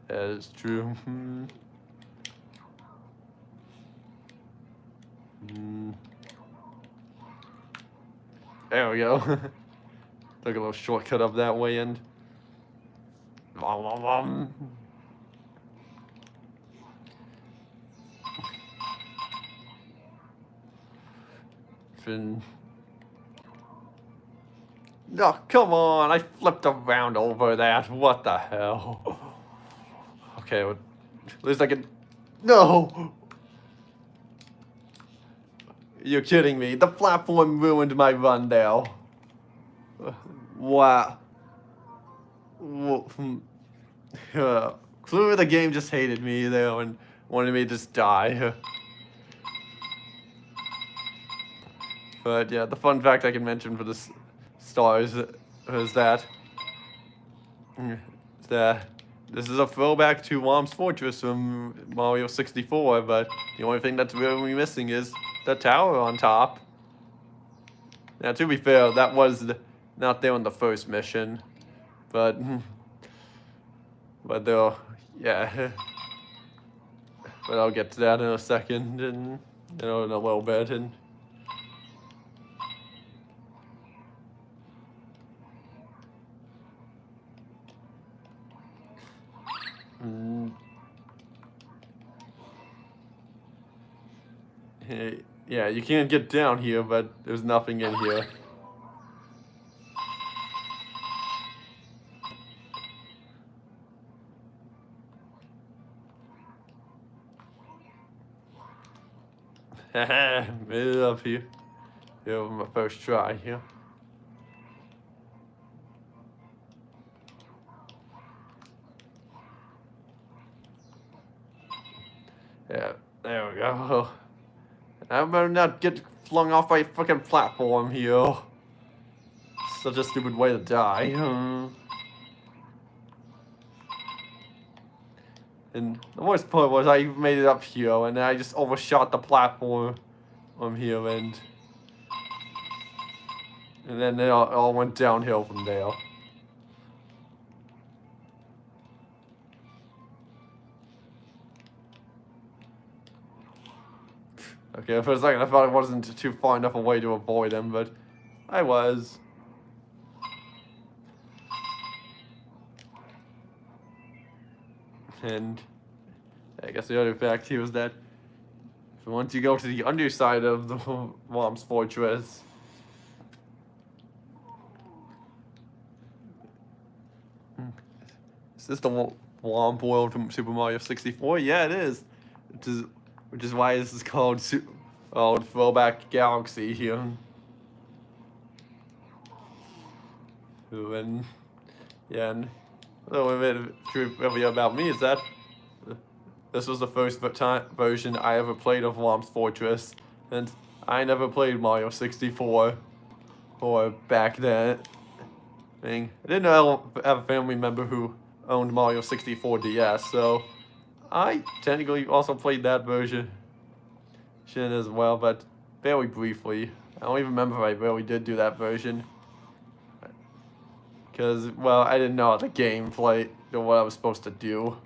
That is true. There we go. Took a little shortcut up that way and. Fin. No, come on! I flipped around over that. What the hell? Okay, well, at least I can. No! You're kidding me. The platform ruined my run there. Wow. Clearly the game just hated me there and wanted me to just die. But yeah, the fun fact I can mention for this stars is that this is a throwback to Whomp's Fortress from Mario 64, but the only thing that's really missing is the tower on top. Now, to be fair, that was not there in the first mission, but though, yeah. But I'll get to that in a second, and in a little bit, and. Yeah, you can't get down here, but there's nothing in here. Haha, made it up here. Here was my first try here. Yeah, there we go. I better not get flung off by a fucking platform here. Such a stupid way to die. And the worst part was I made it up here and I just overshot the platform here and then it all went downhill from there. Okay, for a second I thought I wasn't too far enough away to avoid him, but I was. And I guess the other fact here is that once you go to the underside of the Whomp's Fortress, is this the Whomp world from Super Mario 64? Yeah, it is. Which is why this is called Throwback Galaxy here. And yeah, and a little bit of trivia about me is that this was the first version I ever played of Whomp's Fortress, and I never played Mario 64 or back then. I didn't have a family member who owned Mario 64 DS, so I technically also played that version as well, but very briefly. I don't even remember if I really did do that version. Because, well, I didn't know the gameplay or what I was supposed to do.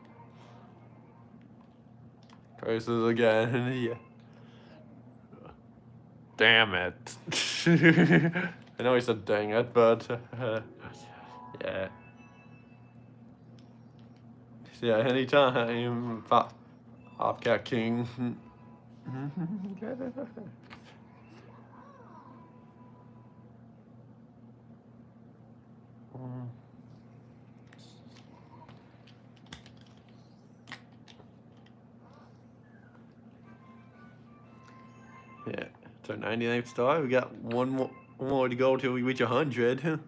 Curses again, yeah. Damn it. I know he said dang it, but, yeah. Yeah, anytime, Popcat King. Yeah, it's our 99th star. We got one more to go till we reach 100.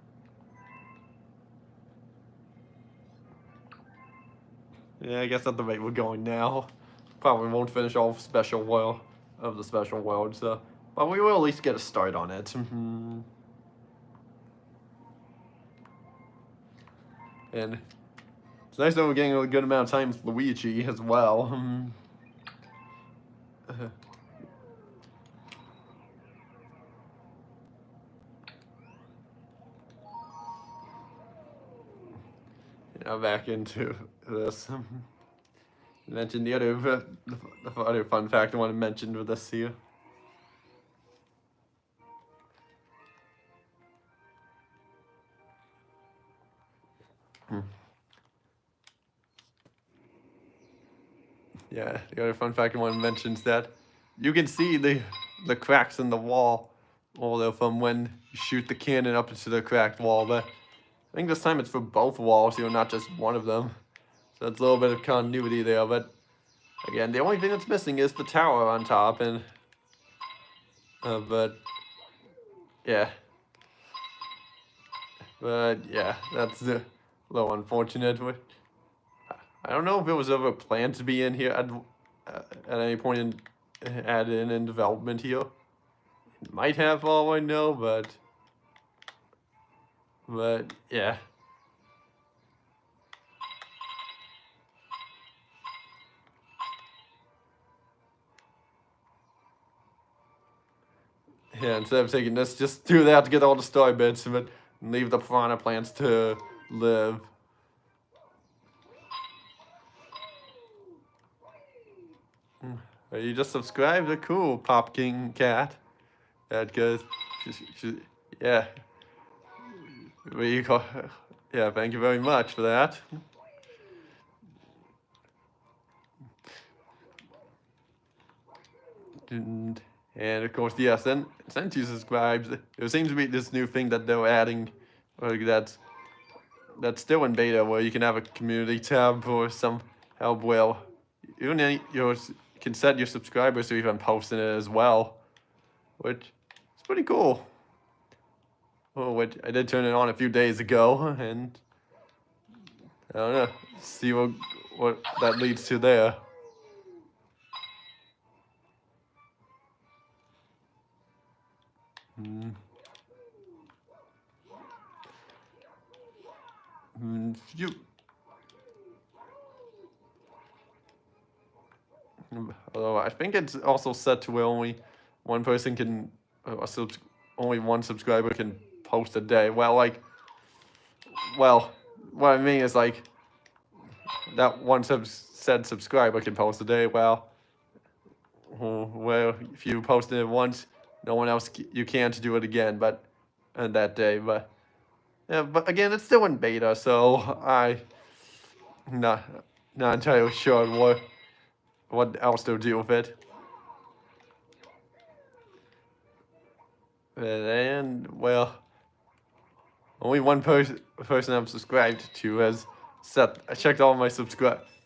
Yeah, I guess at the rate we're going now, probably won't finish all special world of the special world, so, but we will at least get a start on it. And it's nice that we're getting a good amount of time with Luigi as well. Now back into this. Mention the other fun fact I want to mention with this here. Yeah, the other fun fact I want to mention is that you can see the cracks in the wall, although from when you shoot the cannon up into the cracked wall, but I think this time it's for both walls, not just one of them. So it's a little bit of continuity there, but again, the only thing that's missing is the tower on top, and but yeah, that's a little unfortunate. I don't know if it was ever planned to be in here at any point added in development here. It might have, all I know, but yeah. Yeah, instead of taking this, just do that to get all the star bits of it and leave the piranha plants to live. You just subscribed to cool Pop King Cat. That goes, yeah. Yeah, thank you very much for that. And of course, yeah, since you subscribed, there seems to be this new thing that they're adding, that's still in beta, where you can have a community tab or some help. Well, you can set your subscribers to even posting it as well, which is pretty cool. Oh, which I did turn it on a few days ago, and I don't know, see what that leads to there. Although I think it's also set to where only one person can, only one subscriber can post a day. Well, what I mean is that one said subscriber can post a day. Well, if you posted it once, no one else, you can't do it again, but that day. But yeah, but again, it's still in beta, so I'm not entirely sure what else to do with it. And well, only one person I'm subscribed to has I checked all my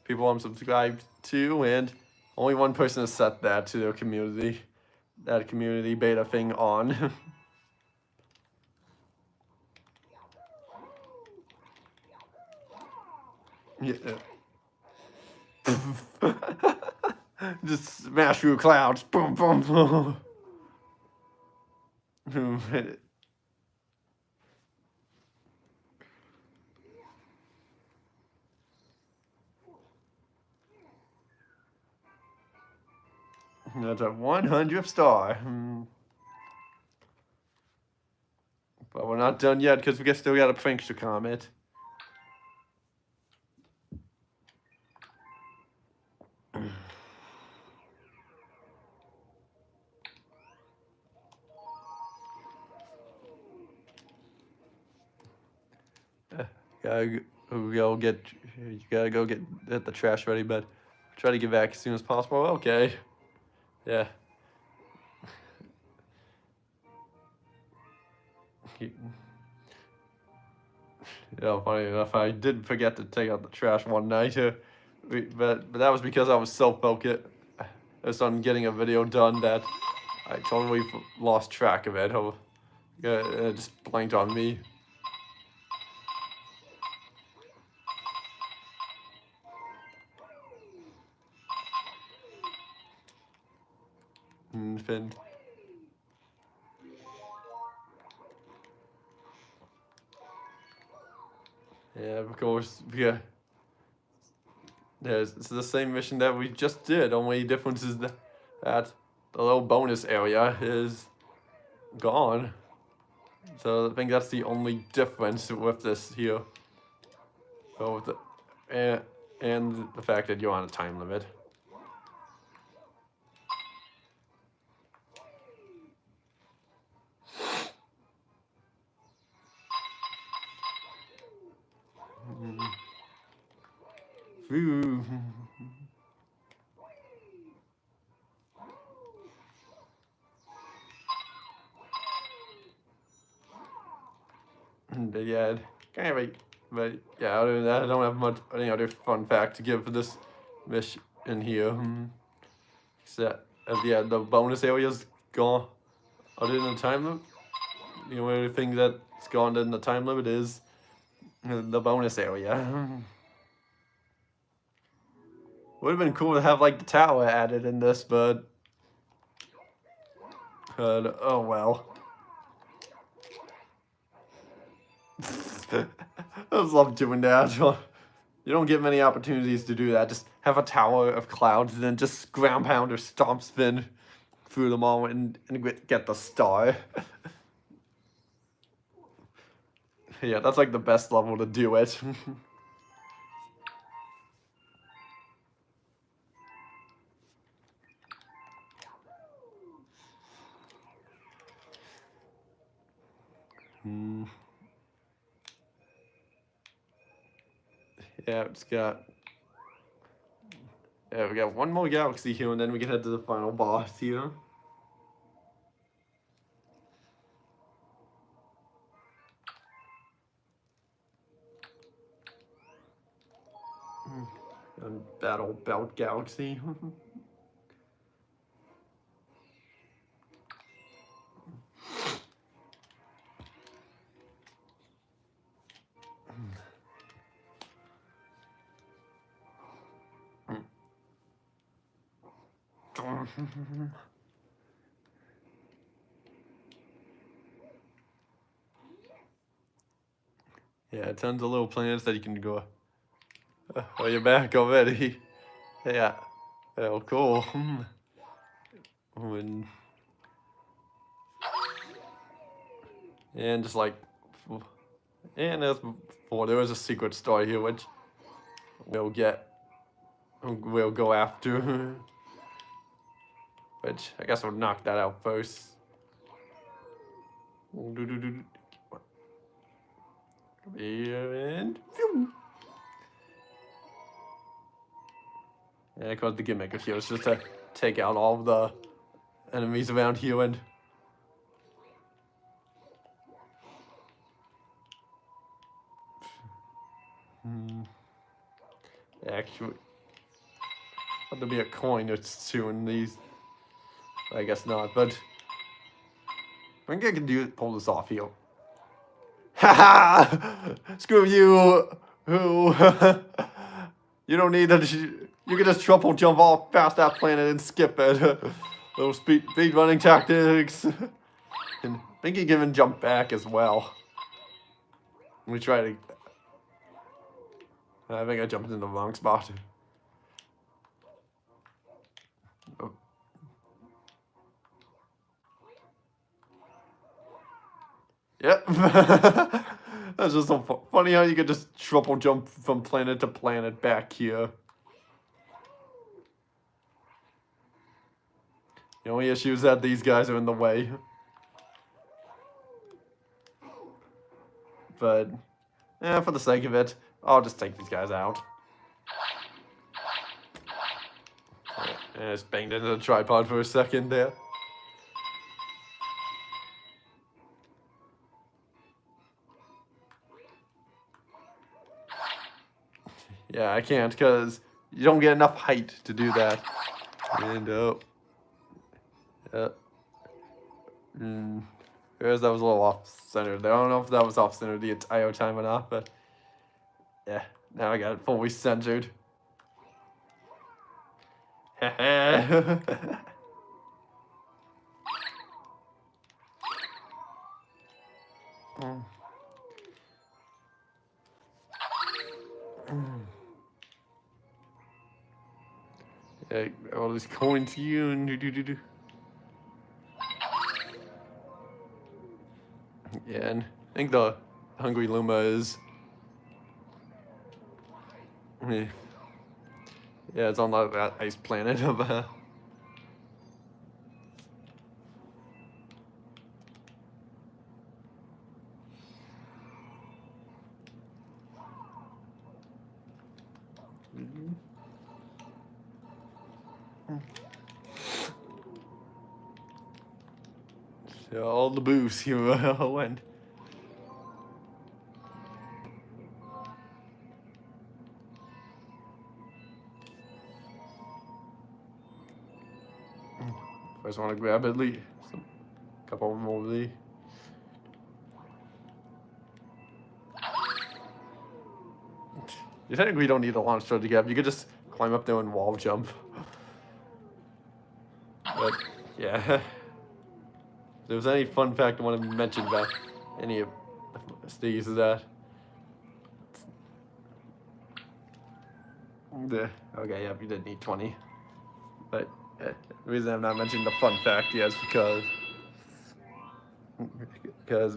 people I'm subscribed to, and only one person has set that to their community beta thing on. Yeah. Just smash through clouds. Boom, boom, boom. That's a 100th star. But we're not done yet because we still got a prankster comet. You gotta go get the trash ready, but try to get back as soon as possible. Okay. Yeah. Funny enough, I did forget to take out the trash one night, but that was because I was so focused on getting a video done that I totally lost track of it. It just blanked on me. Finn. Yeah, of course. Yeah. It's the same mission that we just did. Only difference is that the little bonus area is gone. So I think that's the only difference with this here. So with and the fact that you're on a time limit. Ooh. But yeah, but yeah, other than that, I don't have any other fun fact to give for this mission here. Except, yeah, the bonus area's gone. Other than the time limit, the only thing that's gone in the time limit is the bonus area. Would have been cool to have like the tower added in this, but oh well. I just love doing that. You don't get many opportunities to do that. Just have a tower of clouds and then just ground pound or stomp spin through them all and get the star. Yeah, that's like the best level to do it. Yeah, we got one more galaxy here, and then we can head to the final boss here. And Battle Belt Galaxy. Yeah, tons of little planets that you can go. Oh, you're back already. Yeah. Oh, cool. And just like, and as before, there was a secret story here which we'll go after. Which I guess we'll knock that out first. And yeah, I call it the gimmick here. It's just to take out all of the enemies around here and actually, there'll be a coin or two in these. I guess not, but I think I can pull this off here. Haha! Screw you! Who? You don't need that. You can just triple jump off past that planet and skip it. Little speed running tactics. And think he can even jump back as well. Let me try to... I think I jumped in the wrong spot. Oh. Yep. That's just so funny how you could just triple jump from planet to planet back here. The only issue is that these guys are in the way. But, for the sake of it, I'll just take these guys out. And I just banged into the tripod for a second there. Yeah, I can't because you don't get enough height to do that. And, Whereas that was a little off-centered. I don't know if that was off-centered the entire time or not, but yeah, now I got it fully centered. Yeah, all these coins here and yeah, and I think the Hungry Luma is... Yeah, it's on that ice planet of so all the booths here went. First, want to grab at least a couple more of these. You technically don't need a launch to get up. You could just climb up there and wall jump. But yeah, if there was any fun fact I want to mention about any of these is that. Okay, yeah, you did need 20. But the reason I'm not mentioning the fun fact yet is because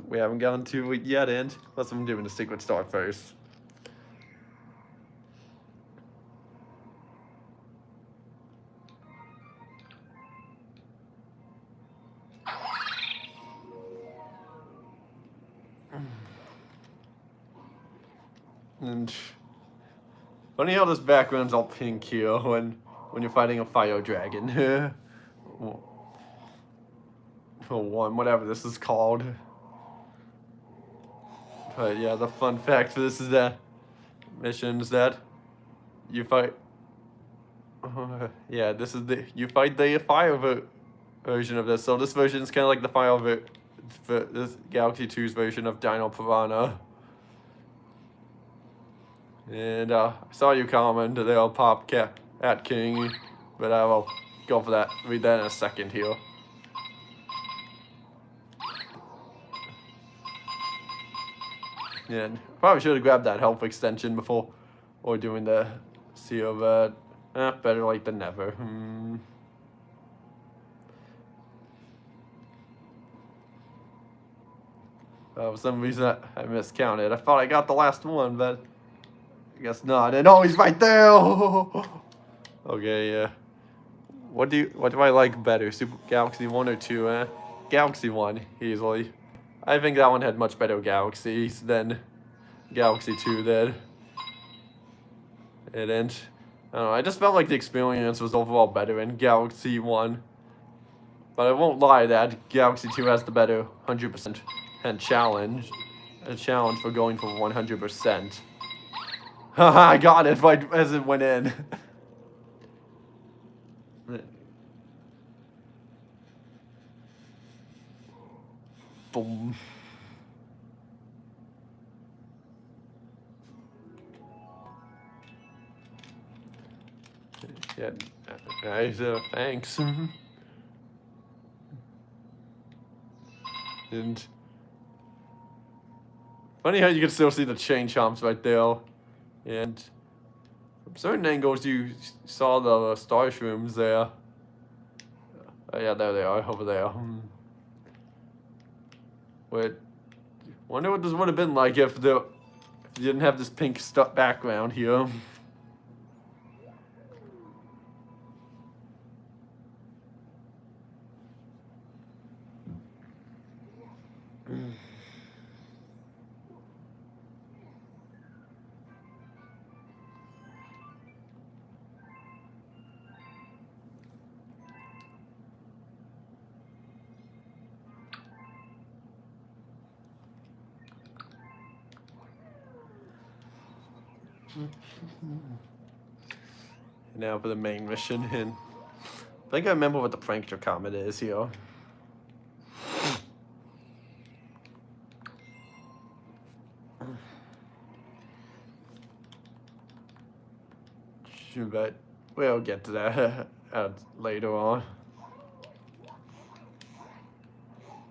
we haven't gotten to it yet, and plus I'm doing the secret star first. And funny how this background's all pink here when you're fighting a fire dragon. Or one, whatever this is called. But yeah, the fun fact for this is that missions that you fight. Yeah, this is you fight the fire version of this. So this version is kind of like the fire this Galaxy 2's version of Dino Piranha. And I saw you comment there, Pop Cat King, but I will go for that. Read that in a second here. And probably should have grabbed that health extension before or doing the CO, but better late than never. For some reason I miscounted. I thought I got the last one, but I guess not. And oh, he's right there. Okay, yeah. What do I like better, Super Galaxy 1 or 2? Galaxy 1 easily. I think that one had much better galaxies than Galaxy 2 did. It didn't. I don't know. I just felt like the experience was overall better in Galaxy 1. But I won't lie that Galaxy 2 has the better 100% and challenge. A challenge for going for 100%. Haha, I got it right as it went in. Boom. Yeah, nice, thanks. And funny how you can still see the chain chomps right there. And from certain angles, you saw the star shrooms there. Oh, yeah, there they are, over there. Wait, wonder what this would have been like if you didn't have this pink background here. Now for the main mission, and I think I remember what the prankster comet is here. But we'll get to that later on.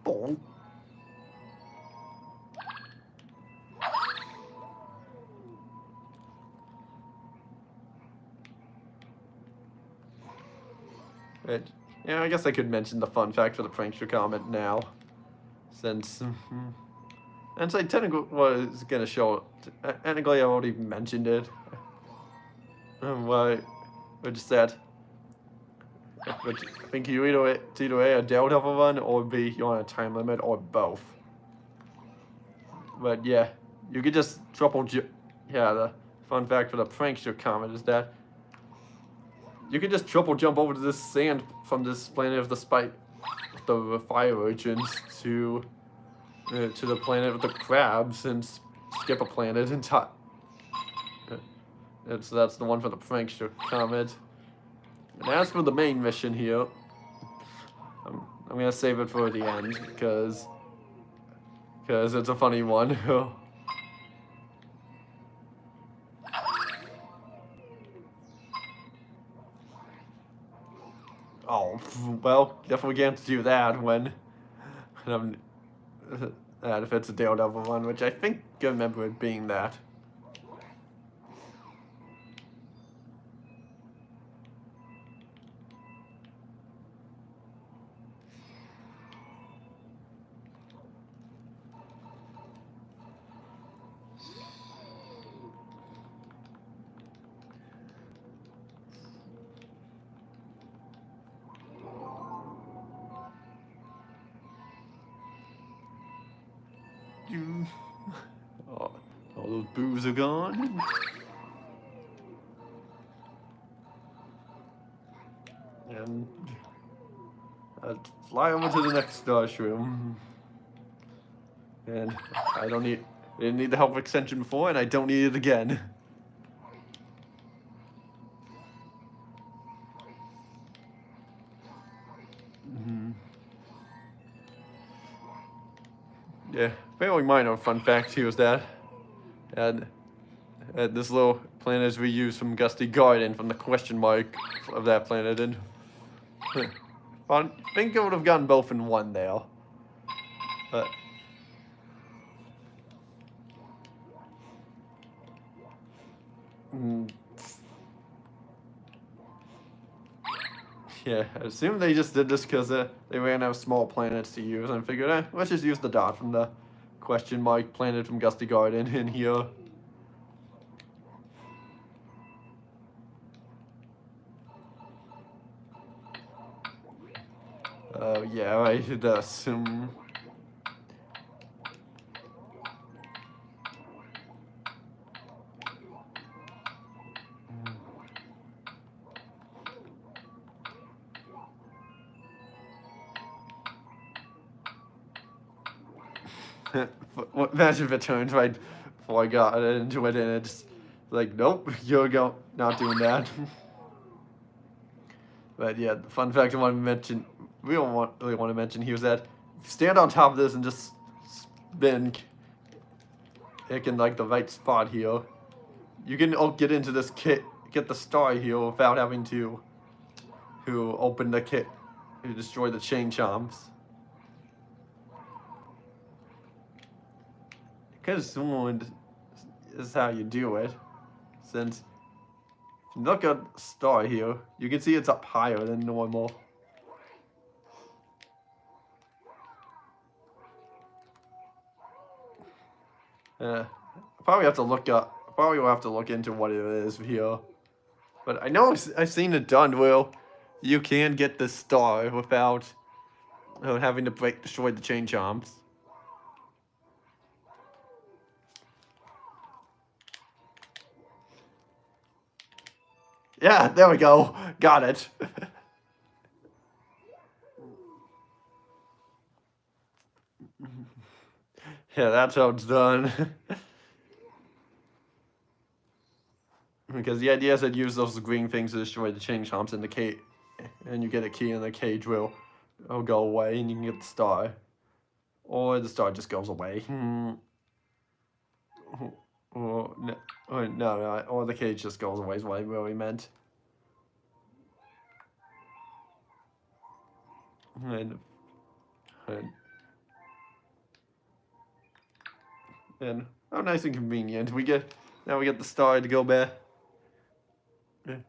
Boom. But, yeah, I guess I could mention the fun fact for the prankster comet now, since I technically was gonna show. Technically, I already mentioned it. Why? I just said. But I think it's either A, a Daredevil run, or B, you're on a time limit, or both. But yeah, you could just yeah, the fun fact for the prankster comet is that you can just triple jump over to this sand from this planet of the fire urchins to the planet of the crabs and skip a planet and top. So that's the one for the prankster comet. And as for the main mission here, I'm gonna save it for the end because it's a funny one. Oh, well, definitely can't do that when I'm if it's a Daredevil one, which I think I remember it being that. All those boos are gone. And I'll fly over to the next starshroom. And I didn't need the health extension before, and I don't need it again. Yeah, fairly minor fun fact here is that at this little planet is reused from Gusty Garden from the question mark of that planet, and I think I would have gotten both in one there. But yeah, I assume they just did this because they ran out of small planets to use, and figured, let's just use the dot from the question mark planet from Gusty Garden in here. Yeah, I should assume. Imagine if it turned right before I got into it, and it's like, nope, you're not doing that. But yeah, the fun fact I want to mention, really want to mention here is that if you stand on top of this and just spin, it in like the right spot here, you can get into this kit, get the star here without having to open the kit to destroy the chain chomps. could assume is how you do it. Since if you look at star here, you can see it's up higher than normal. Probably have to look up. Probably will have to look into what it is here. But I know I've seen it done where you can get the star without having to destroy the chain chomps. Yeah, there we go. Got it. Yeah, that's how it's done. Because the idea is that you use those green things to destroy the chain chomps in the cage, and you get a key in the cage will it'll go away and you can get the star. Or the star just goes away. Or no, or the cage just goes away is what I really meant. And how nice and convenient. Now we get the star to go back.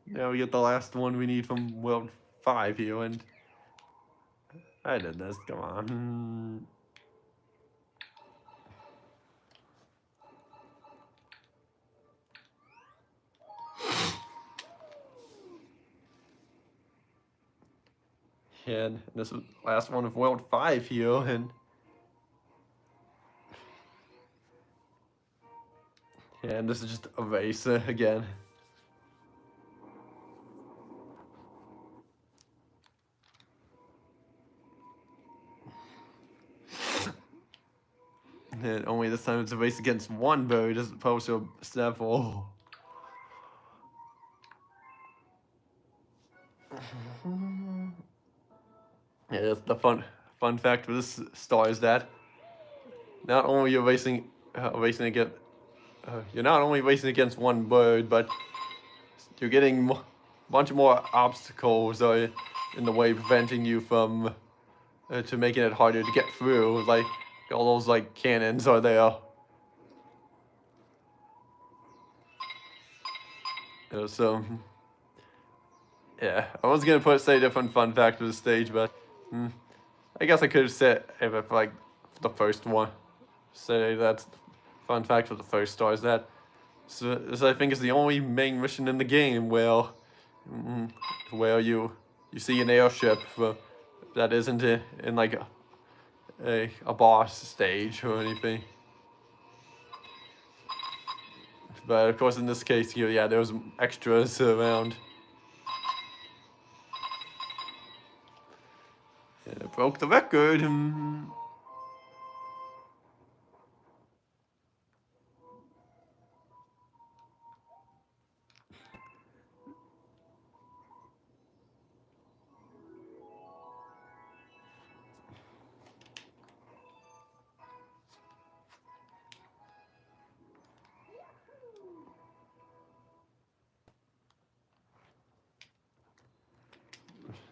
Now we get the last one we need from World 5 here, and I did this, come on. And this was the last one of World 5 here, and this is just a race again. And only this time it's a race against one bird as opposed to several. Yeah, that's the fun fact with this star is that not only you're racing against you're not only racing against one bird, but you're getting a bunch of more obstacles in the way, preventing you from to making it harder to get through. Like all those like cannons are there. So yeah, I was gonna say different fun fact of the stage, but I guess I could have said if like the first one. Say that's fun fact for the first star is that this I think is the only main mission in the game where you see an airship that isn't in like a boss stage or anything. But of course in this case here, yeah, there was extras around. And it broke the record.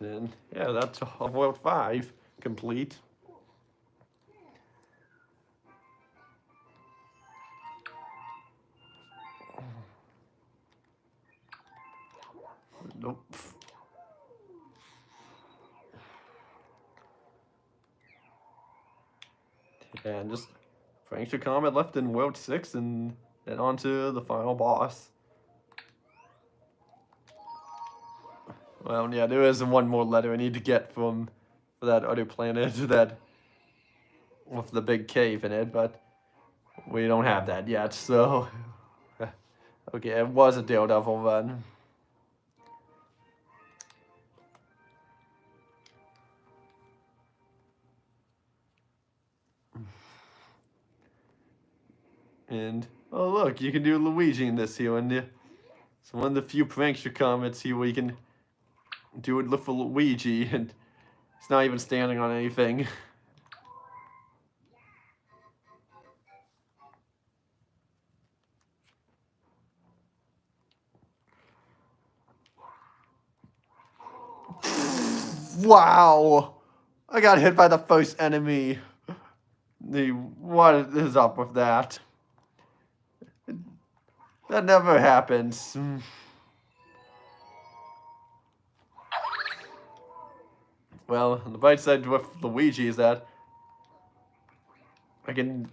And yeah, that's World 5 complete. Nope. And just Frank's Comet left in World 6 and then on to the final boss. Well, yeah, there is one more letter I need to get for that other planet that with the big cave in it, but we don't have that yet, so okay, it was a Daredevil run. And oh look, you can do Luigi in this here, and it's one of the few prankster comets here where you can do it with Luigi, and it's not even standing on anything. Wow! I got hit by the first enemy. What is up with that? That never happens. Well, on the bright side with Luigi is that I can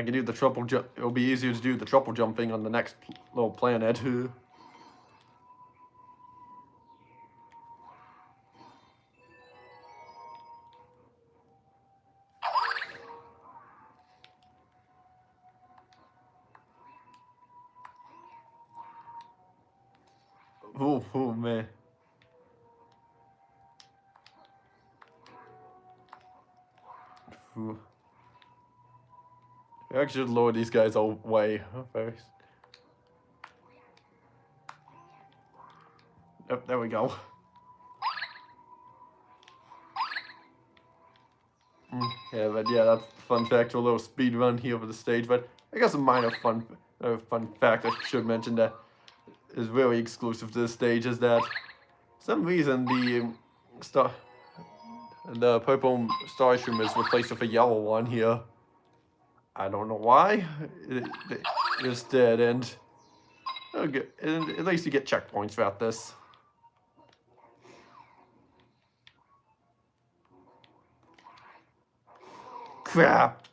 do the triple jump. It'll be easier to do the triple jumping on the next little planet. Oh man. Ooh. I should lower these guys away first. Yep, there we go. Yeah, but yeah, that's a fun fact. A little speed run here over the stage, but I guess a minor fun fact I should mention that is really exclusive to this stage is that for some reason the purple star shroom is replaced with a yellow one here. I don't know why. It just did, and okay, and at least you get checkpoints throughout this. Crap.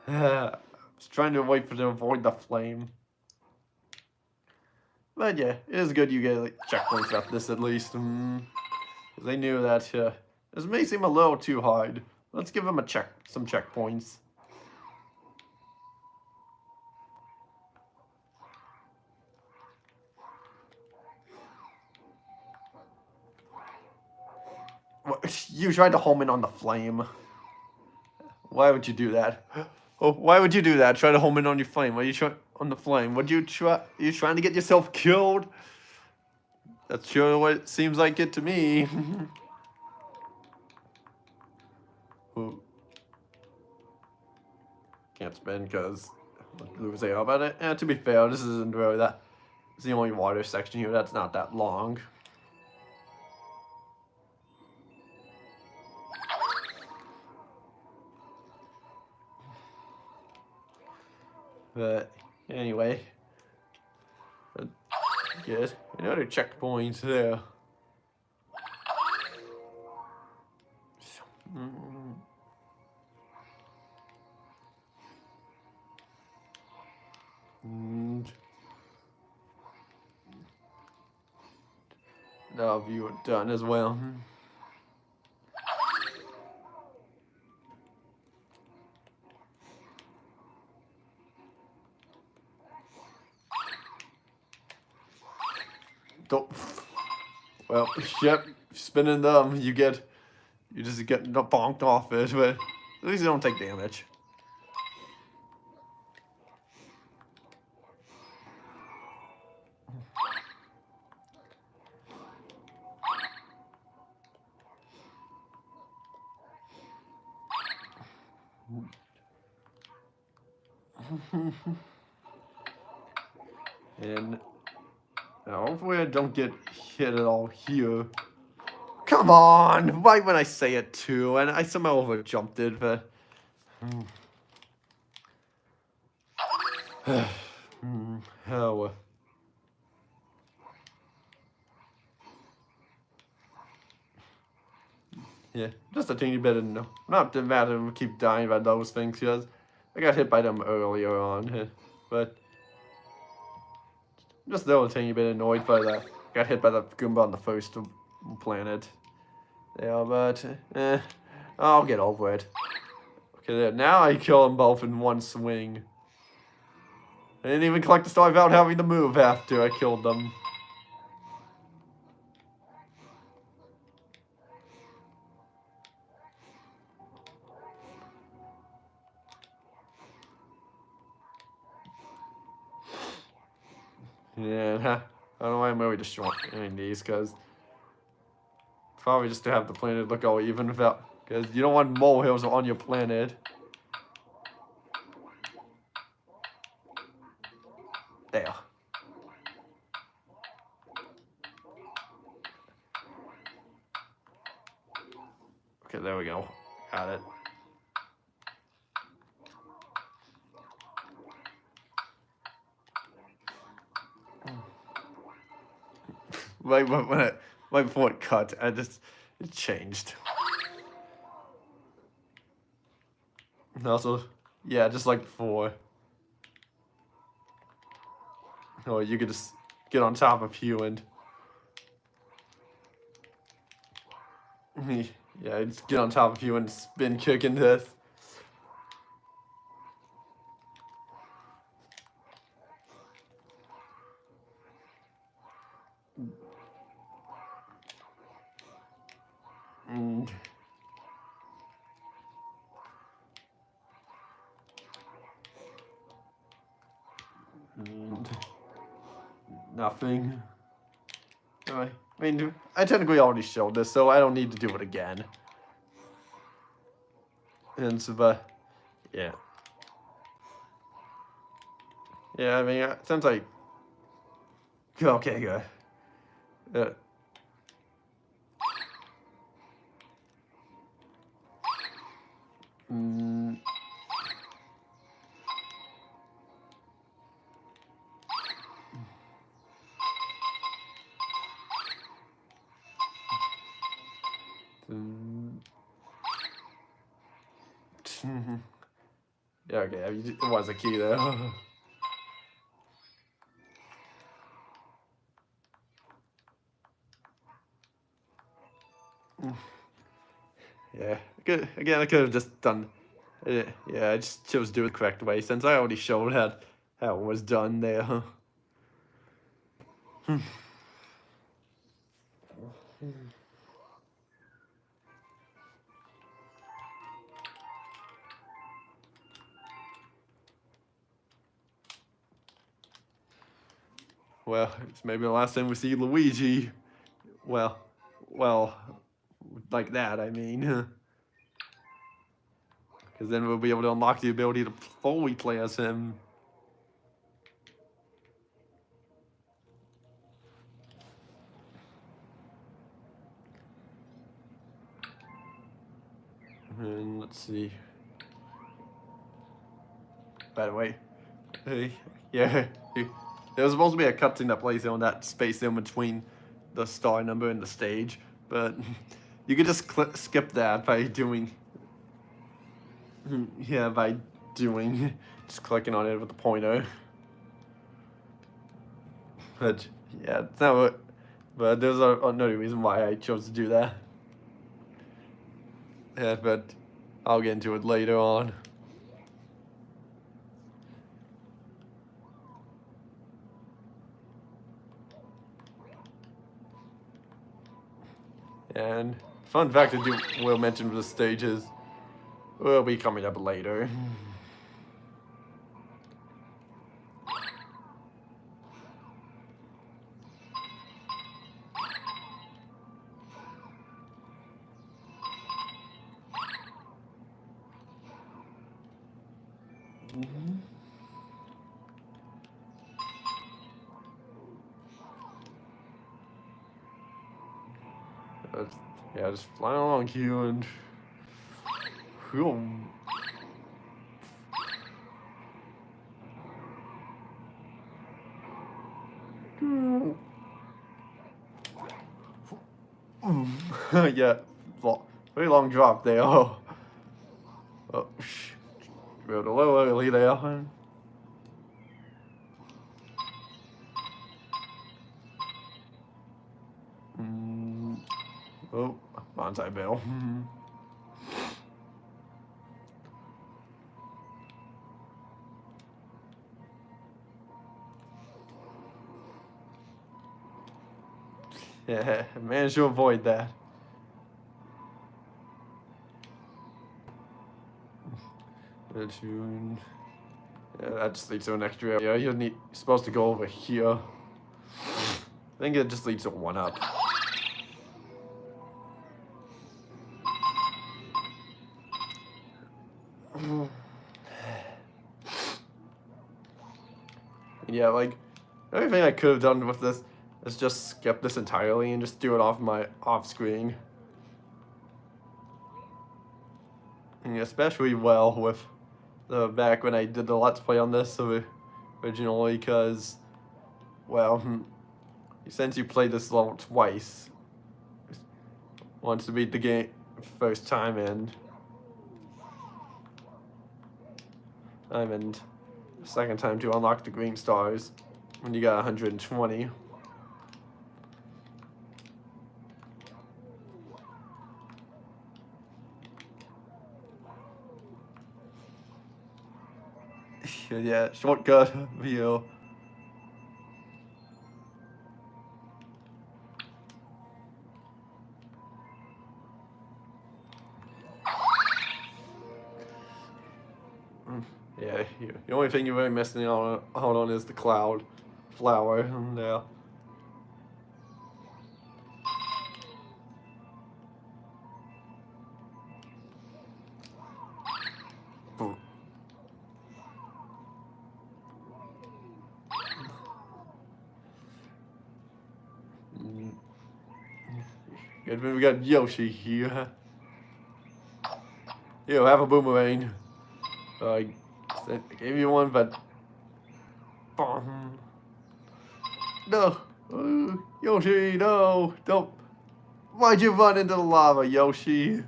I was trying to wait for to avoid the flame. But yeah, it is good you get like, checkpoints throughout this at least. They knew that this may seem a little too hard. Let's give them some checkpoints. What, you tried to home in on the flame. Why would you do that? Oh, why would you do that? Try to home in on your flame. Why are you trying on the flame? Would you try? Are you trying to get yourself killed? That's sure what it seems like it to me. Ooh. Can't spin because lose AO about it. And to be fair, this isn't really that. It's the only water section here that's not that long. But anyway, good. Another checkpoint there. Now you are done as well. Don't. Well, yep. Spinning them, you just get bonked off it, but at least you don't take damage. And now hopefully I don't get hit at all here. Come on! Right when I say it too, and I somehow over jumped it, but oh. Yeah, just a teeny bit of no. Not that mad to keep dying by those things, because I got hit by them earlier on, but just a little teeny bit annoyed by that. Got hit by the Goomba on the first planet. Yeah, but I'll get over it. Okay, there. Now I kill them both in one swing. I didn't even collect the star without having the move after I killed them. Yeah, I don't know why I'm really destroying these, because probably just to have the planet look all even without, because you don't want molehills on your planet. There. Okay, there we go. Got it. right before it cut, it changed. And also, yeah, just like before. Or you could just get on top of you and yeah, just get on top of you and spin kick into this. And nothing. I mean, I technically already showed this, so I don't need to do it again. And so, but yeah, yeah. I mean, since I okay, good. Mm, yeah, okay. I mean, it was a key though. Yeah, good. Again, I could have just done. Yeah, I just chose to do it the correct way since I already showed how it was done there. Well, it's maybe the last time we see Luigi. Well, like that, I mean. Because then we'll be able to unlock the ability to fully play as him. And let's see. By the way, hey, yeah, there was supposed to be a cutscene that plays on that space in between the star number and the stage, but you could just skip that by doing, yeah, just clicking on it with the pointer. But yeah, it's not what, but there's another reason why I chose to do that. Yeah, but I'll get into it later on. And fun fact I will mention the stages will be coming up later. Yeah, just flying along here and yeah, very long drop there. Oh, real low early there. Oh, bonsai bill. Yeah, managed to avoid that. Yeah, that just leads to an extra area. You're supposed to go over here. I think it just leads to one up. Yeah, like, the only thing I could have done with this is just skip this entirely and just do it off screen. And especially well with back when I did the Let's Play on this originally, because, well, since you played this level twice, wants to beat the game first time and second time to unlock the green stars when you got 120. Yeah, shortcut view. Yeah, the only thing you're really missing out on is the cloud flower. And good, we got Yoshi here. Here, have a boomerang. I gave you one, but no, Yoshi, no, don't. Why'd you run into the lava, Yoshi?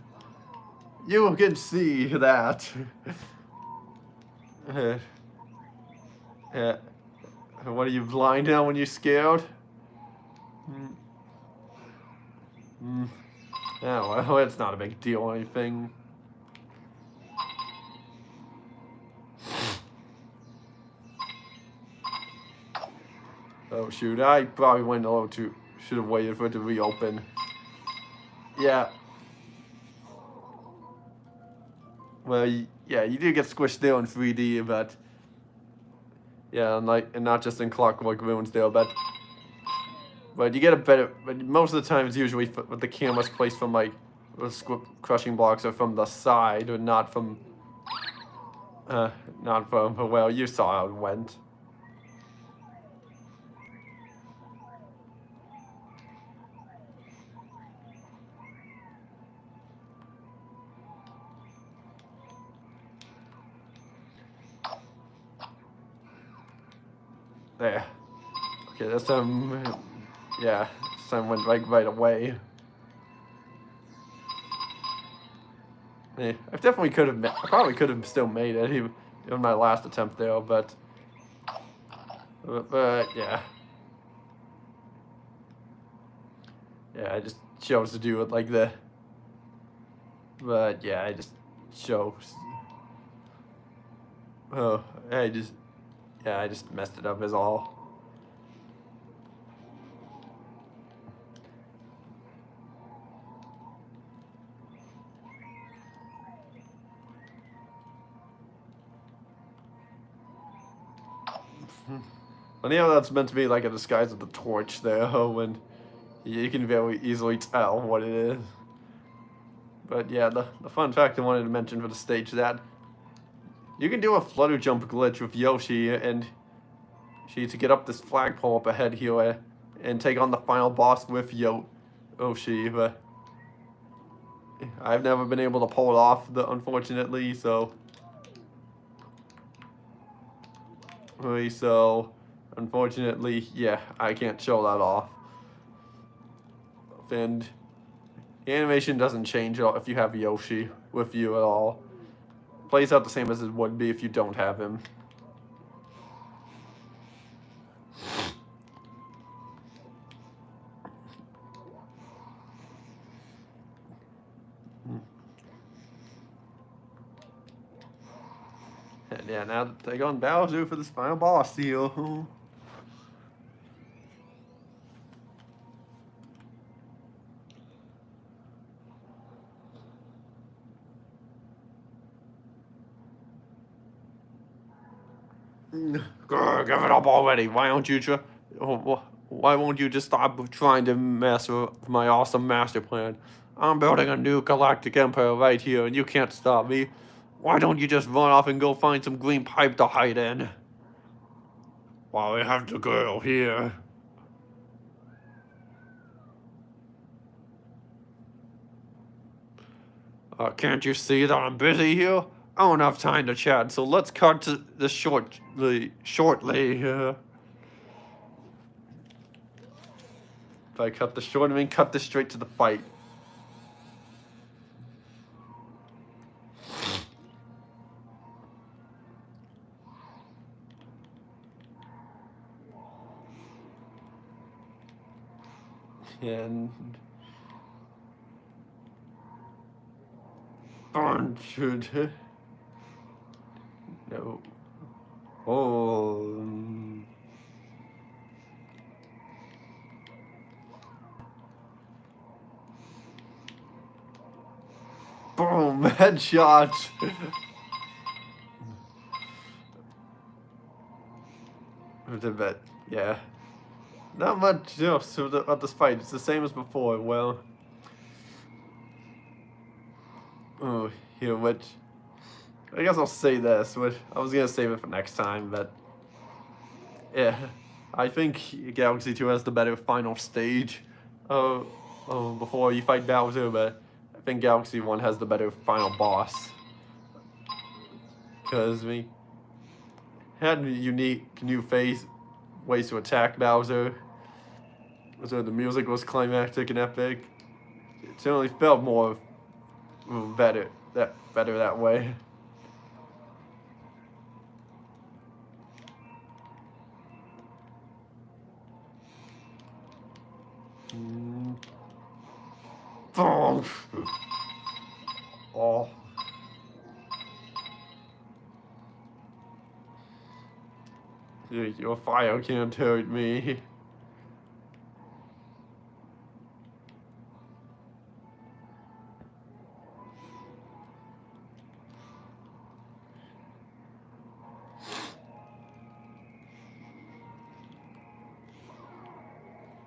You can see that. Yeah. What, are you blind now when you're scared? Yeah, well, it's not a big deal or anything. Oh shoot, I probably went a little too, should have waited for it to reopen. Yeah. Well, yeah, you do get squished there in 3D, but yeah, and not just in Clockwork Ruins there, but you get a better, but most of the time it's usually with the cameras placed from like crushing blocks or from the side, or not from well, you saw how it went. There. Okay, this time, yeah, this time went right away. Yeah, I definitely could have, I probably could have still made it even my last attempt there, but yeah. Yeah, I just chose to do it like that. But yeah, I just chose. Oh, I just messed it up is all. Funny how that's meant to be like a disguise of the torch there, when you can very easily tell what it is. But yeah, the fun fact I wanted to mention for the stage is that you can do a flutter jump glitch with Yoshi and she to get up this flagpole up ahead here and take on the final boss with Yoshi. But I've never been able to pull it off, unfortunately, so unfortunately, yeah, I can't show that off. And the animation doesn't change if you have Yoshi with you at all. It plays out the same as it would be if you don't have him. And yeah, now to take on Bowser for this final boss deal. Give it up already. Why won't you just stop trying to mess with my awesome master plan? I'm building a new galactic empire right here, and you can't stop me. Why don't you just run off and go find some green pipe to hide in? While we have the girl here. Can't you see that I'm busy here? I don't have time to chat, so let's cut to this shortly. If I cut this short, I mean cut this straight to the fight. And should no. Oh. Boom! Headshot. But yeah, not much else about this fight. It's the same as before. Well, oh, here, which I guess I'll say this. Which I was gonna save it for next time, but yeah, I think Galaxy 2 has the better final stage. Before you fight Bowser, but I think Galaxy 1 has the better final boss. Because we had unique new ways to attack Bowser. So the music was climactic and epic. It certainly felt more better that way. Oh. Oh. Your fire can't hurt me.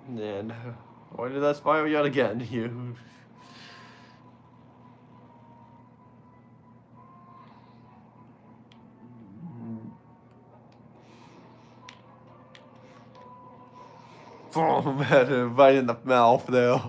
And then, why did that fire yet again? You. Oh man, right in the mouth there.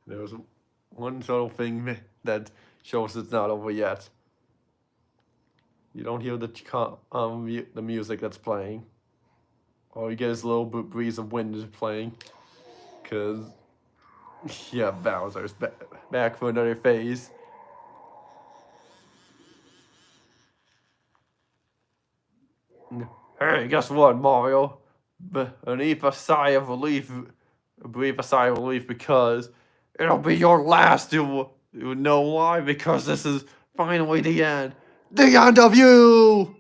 There was one subtle thing that shows it's not over yet. You don't hear the music that's playing. All you get is a little breeze of wind playing. Cause yeah, Bowser's back for another phase. Hey, guess what, Mario? Beneath a sigh of relief, breathe a sigh of relief because it'll be your last. You know why? Because this is finally the end. The end of you!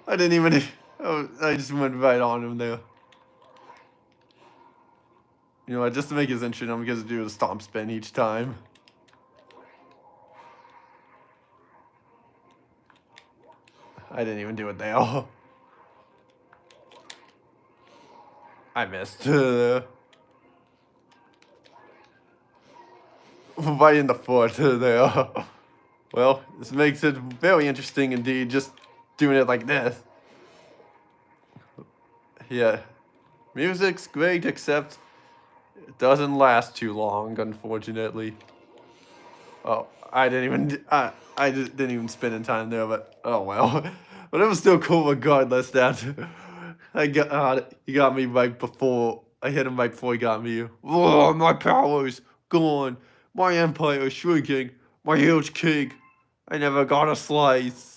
I didn't even. I just went right on him there. You know what? Just to make his interesting, I'm gonna do the stomp spin each time. I didn't even do it there. I missed. Right in the foot there. Well, this makes it very interesting indeed, just doing it like this. Yeah. Music's great, except it doesn't last too long, unfortunately. Oh, I didn't even spin in time there, but oh well. But it was still cool regardless that he got me right before I hit him right before he got me. Oh, my power's gone. My empire is shrinking. My huge cake. I never got a slice.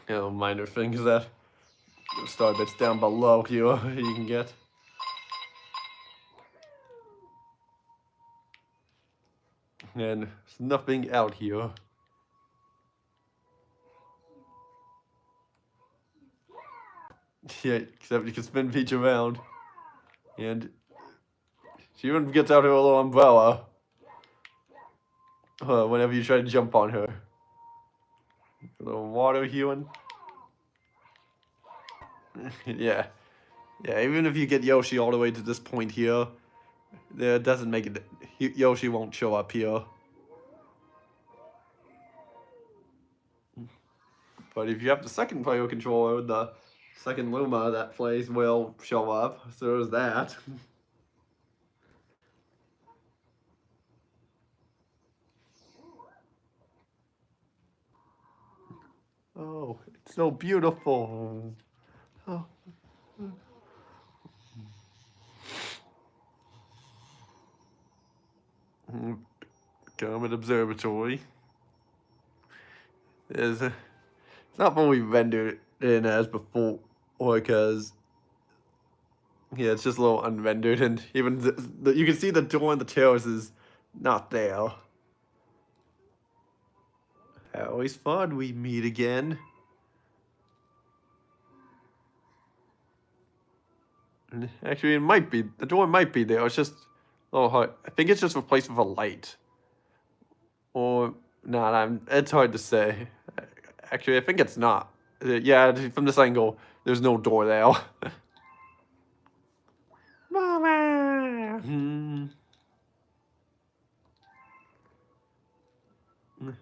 You know, minor things that star bits down below here you can get. And there's nothing out here. Yeah, except you can spin Peach around. And she even gets out her little umbrella whenever you try to jump on her. A little water healing. Yeah. Yeah, even if you get Yoshi all the way to this point here, it doesn't make it. Yoshi won't show up here. But if you have the second player controller, the second Luma that plays will show up. So there's that. Oh, it's so beautiful. Oh. Comet Observatory. It's not fully rendered in as before, because yeah, it's just a little unrendered, and even you can see the door in the terrace is not there. Always fun we meet again. And actually, it might be the door might be there. It's just a little hard. I think it's just replaced with a light, or not. It's hard to say. Actually, I think it's not. Yeah, from this angle, there's no door there. Mama.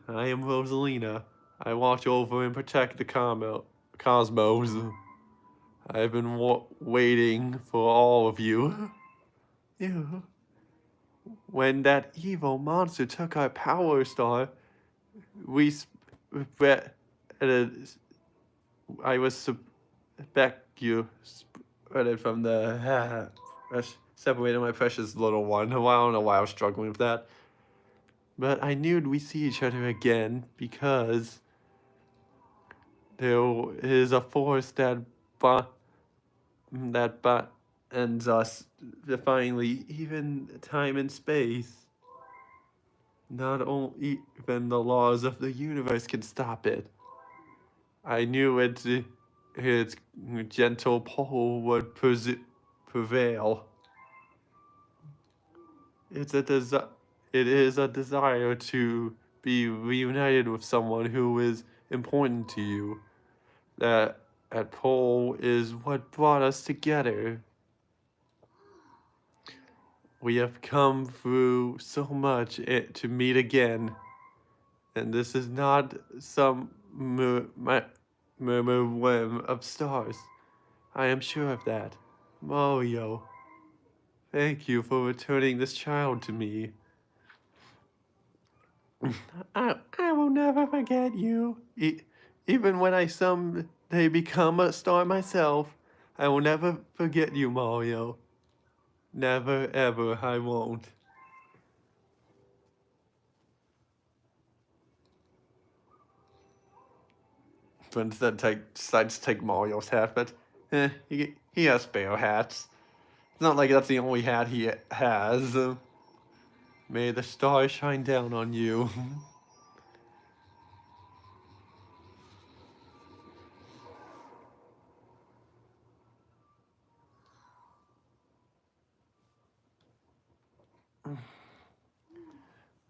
I am Rosalina. I watch over and protect the cosmos. I've been waiting for all of you. You. When that evil monster took our power star, we I was you spread from the separated my precious little one. Well, I don't know why I was struggling with that. But I knew we'd see each other again because there is a force that ends us, defining even time and space. Not only even the laws of the universe can stop it. I knew its gentle pull would prevail. It is a desire to be reunited with someone who is important to you. That pull is what brought us together. We have come through so much to meet again. And this is not some murmur whim of stars. I am sure of that. Mario, thank you for returning this child to me. I will never forget you. Even when I someday become a star myself, I will never forget you, Mario. Never, ever, I won't. So instead, decides to take Mario's hat, but he has spare hats. It's not like that's the only hat he has. May the stars shine down on you.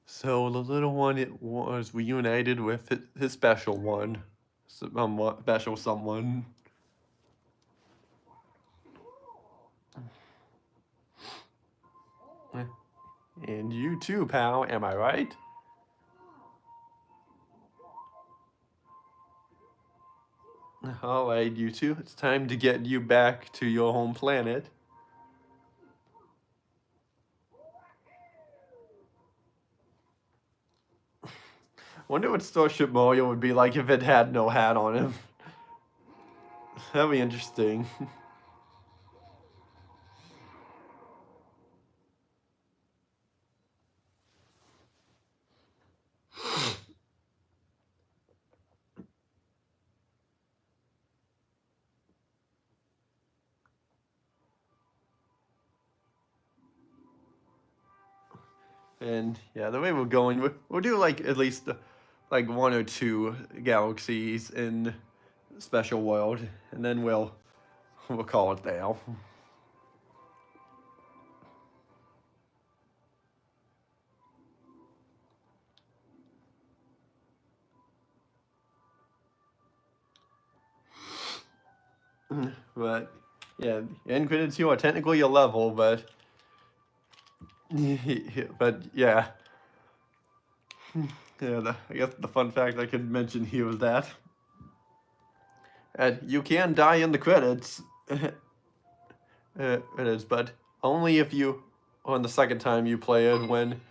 So the little one was reunited with his special one. Special someone. And you too, pal, am I right? Alright, you two, it's time to get you back to your home planet. Wonder what Starship Mario would be like if it had no hat on him. That'd be interesting. And yeah, the way we're going, we'll do like at least like 1 or 2 galaxies in Special World, and then we'll call it there. But yeah, Infinite 2 are technically a level, but yeah. Yeah, I guess the fun fact I could mention here was that you can die in the credits, but only if you, on the second time you play it, when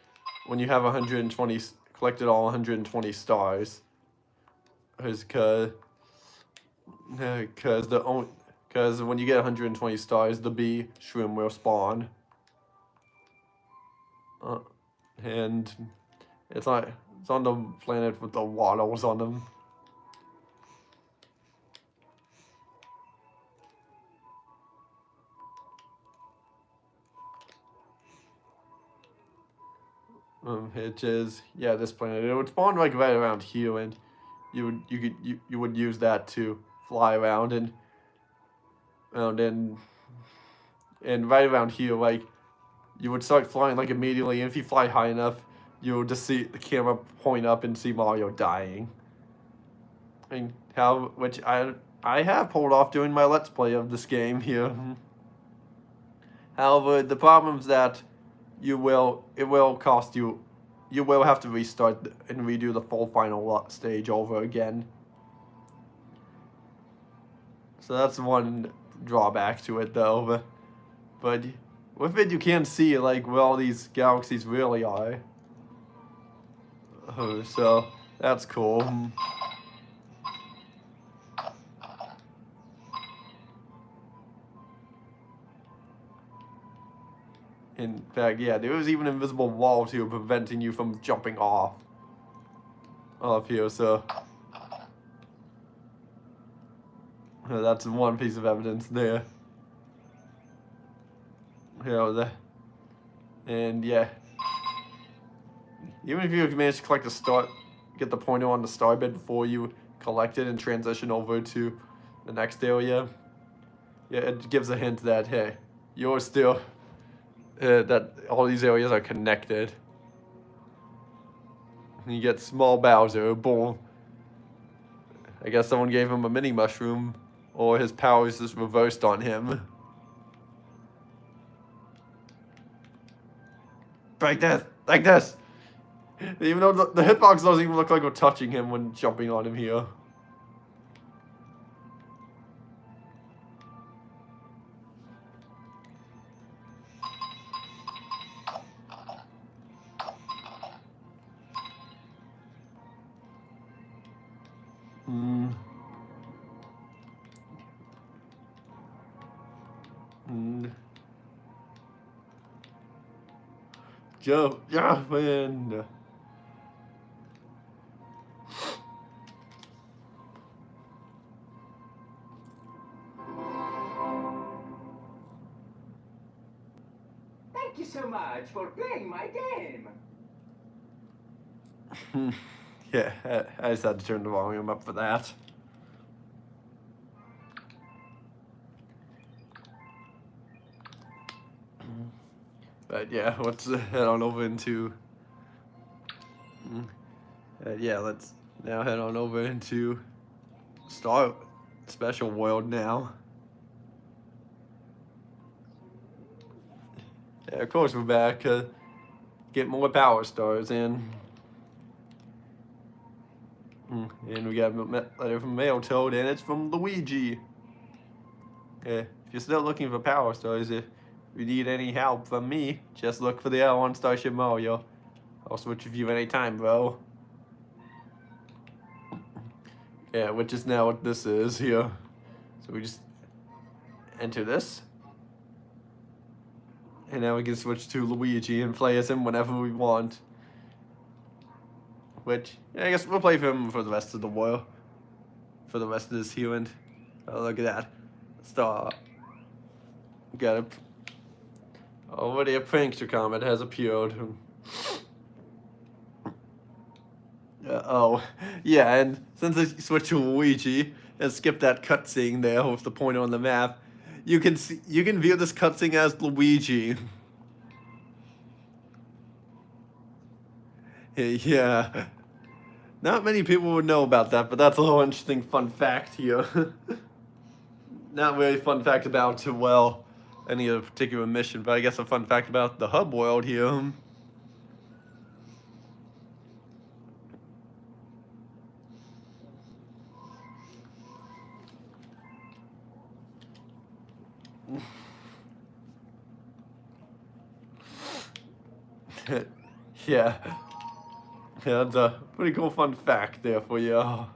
you have 120, collected all 120 stars. Because when you get 120 stars, the bee shroom will spawn. And it's on the planet with the waddles on them. Which is, yeah, this planet. It would spawn like right around here, and you would use that to fly around and right around here, like you would start flying like immediately, and if you fly high enough, you'll just see the camera point up and see Mario dying. And which I have pulled off doing my Let's Play of this game here. However, the problem is that it will cost you. You will have to restart and redo the full final stage over again. So that's one drawback to it, though. But with it, you can see like where all these galaxies really are. So that's cool. In fact, yeah, there was even an invisible wall too, preventing you from jumping off here. So that's one piece of evidence there. And yeah, even if you manage to collect get the pointer on the star bed before you collect it and transition over to the next area, yeah, it gives a hint that hey, you're still that all these areas are connected. And you get small Bowser, boom. I guess someone gave him a mini mushroom, or his powers just reversed on him. Like this. Even though the hitbox doesn't even look like we're touching him when jumping on him here. Joe, yeah, man. Thank you so much for playing my game. Yeah, I just had to turn the volume up for that. But yeah, let's head on over into. Yeah, let's now head on over into Special World now. Yeah, of course we're back. Get more power stars in. And we got a letter from Toad, and it's from Luigi. If you're still looking for power stars, if you need any help from me, just look for the L on Starship Mario. I'll switch with you anytime, bro. Yeah, which is now what this is here. So we just enter this. And now we can switch to Luigi and play as him whenever we want. Which, yeah, I guess we'll play for him for the rest of the world. For the rest of this here, and oh, look at that. Star. Got it. Already a prankster comet has appeared. Oh, yeah, and since I switched to Luigi and skipped that cutscene there with the pointer on the map, you can view this cutscene as Luigi. Yeah, not many people would know about that, but that's a little interesting fun fact here. Not really fun fact about well any other particular mission, but I guess a fun fact about the hub world here. Yeah. Yeah, that's a pretty cool fun fact there for you.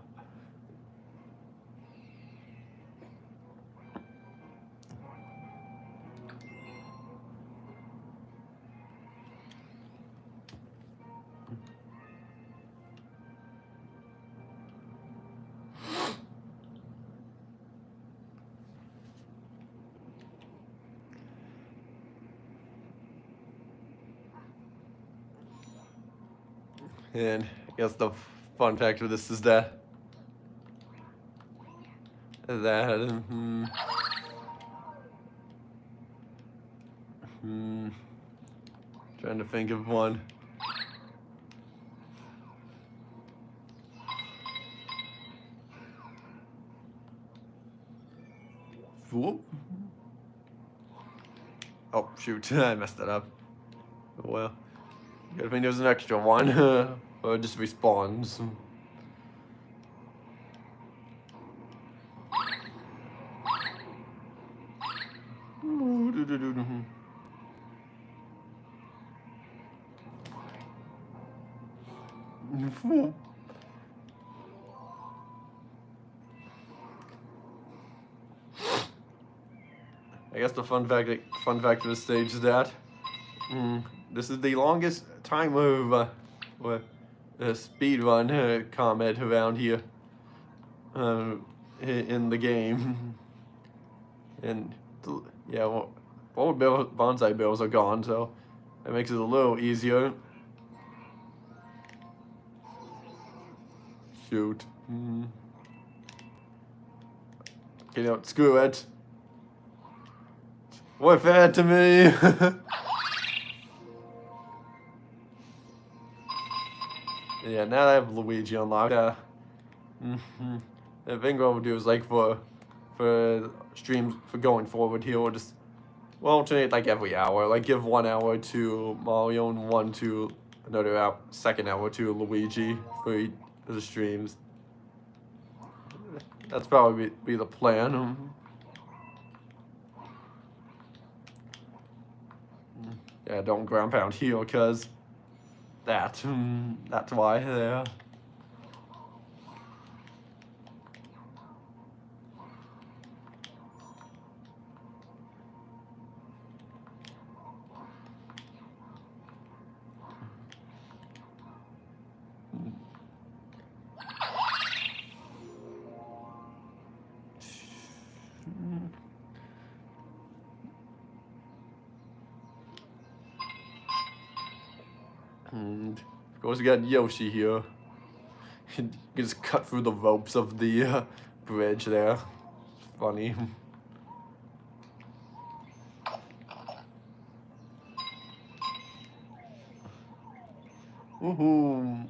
And I guess the fun fact of this is that hmm, hmm, trying to think of one. Whoop. Oh shoot, I messed that up. Oh, well, good thing there's an extra one, or it just respawns. I guess the fun fact of this stage is that this is the longest time of speed run comment around here in the game. And yeah, well, all bonsai bills are gone, so that makes it a little easier. Shoot. Okay, no, screw it. What fair to me? Yeah, now I have Luigi unlocked. The thing we'll do is like for streams for going forward here, we'll alternate like every hour. Like give 1 hour to Mario and one to another second hour to Luigi for the streams. That's probably be the plan. Yeah, don't ground pound here because that's why there. And of course, we got Yoshi here. He just cut through the ropes of the bridge there. Funny. Woohoo!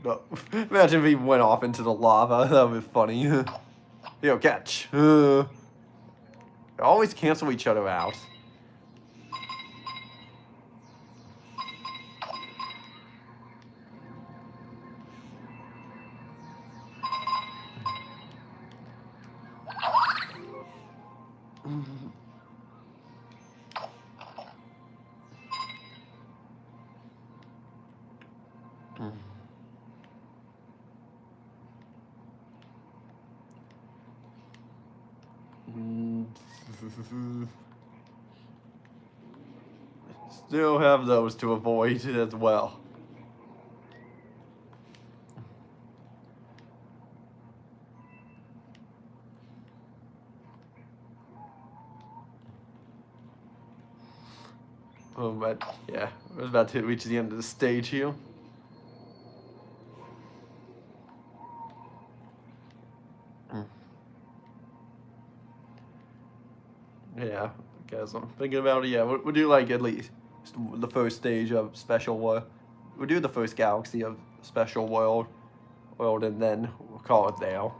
No. Imagine if he went off into the lava. That would be funny. Yo, catch. They always cancel each other out. Still have those to avoid as well. Oh, but yeah, I was about to reach the end of the stage here. Yeah, because I'm thinking about it. Yeah, we'll do like at least the first stage of Special World. We'll do the first galaxy of Special World, and then we'll call it there.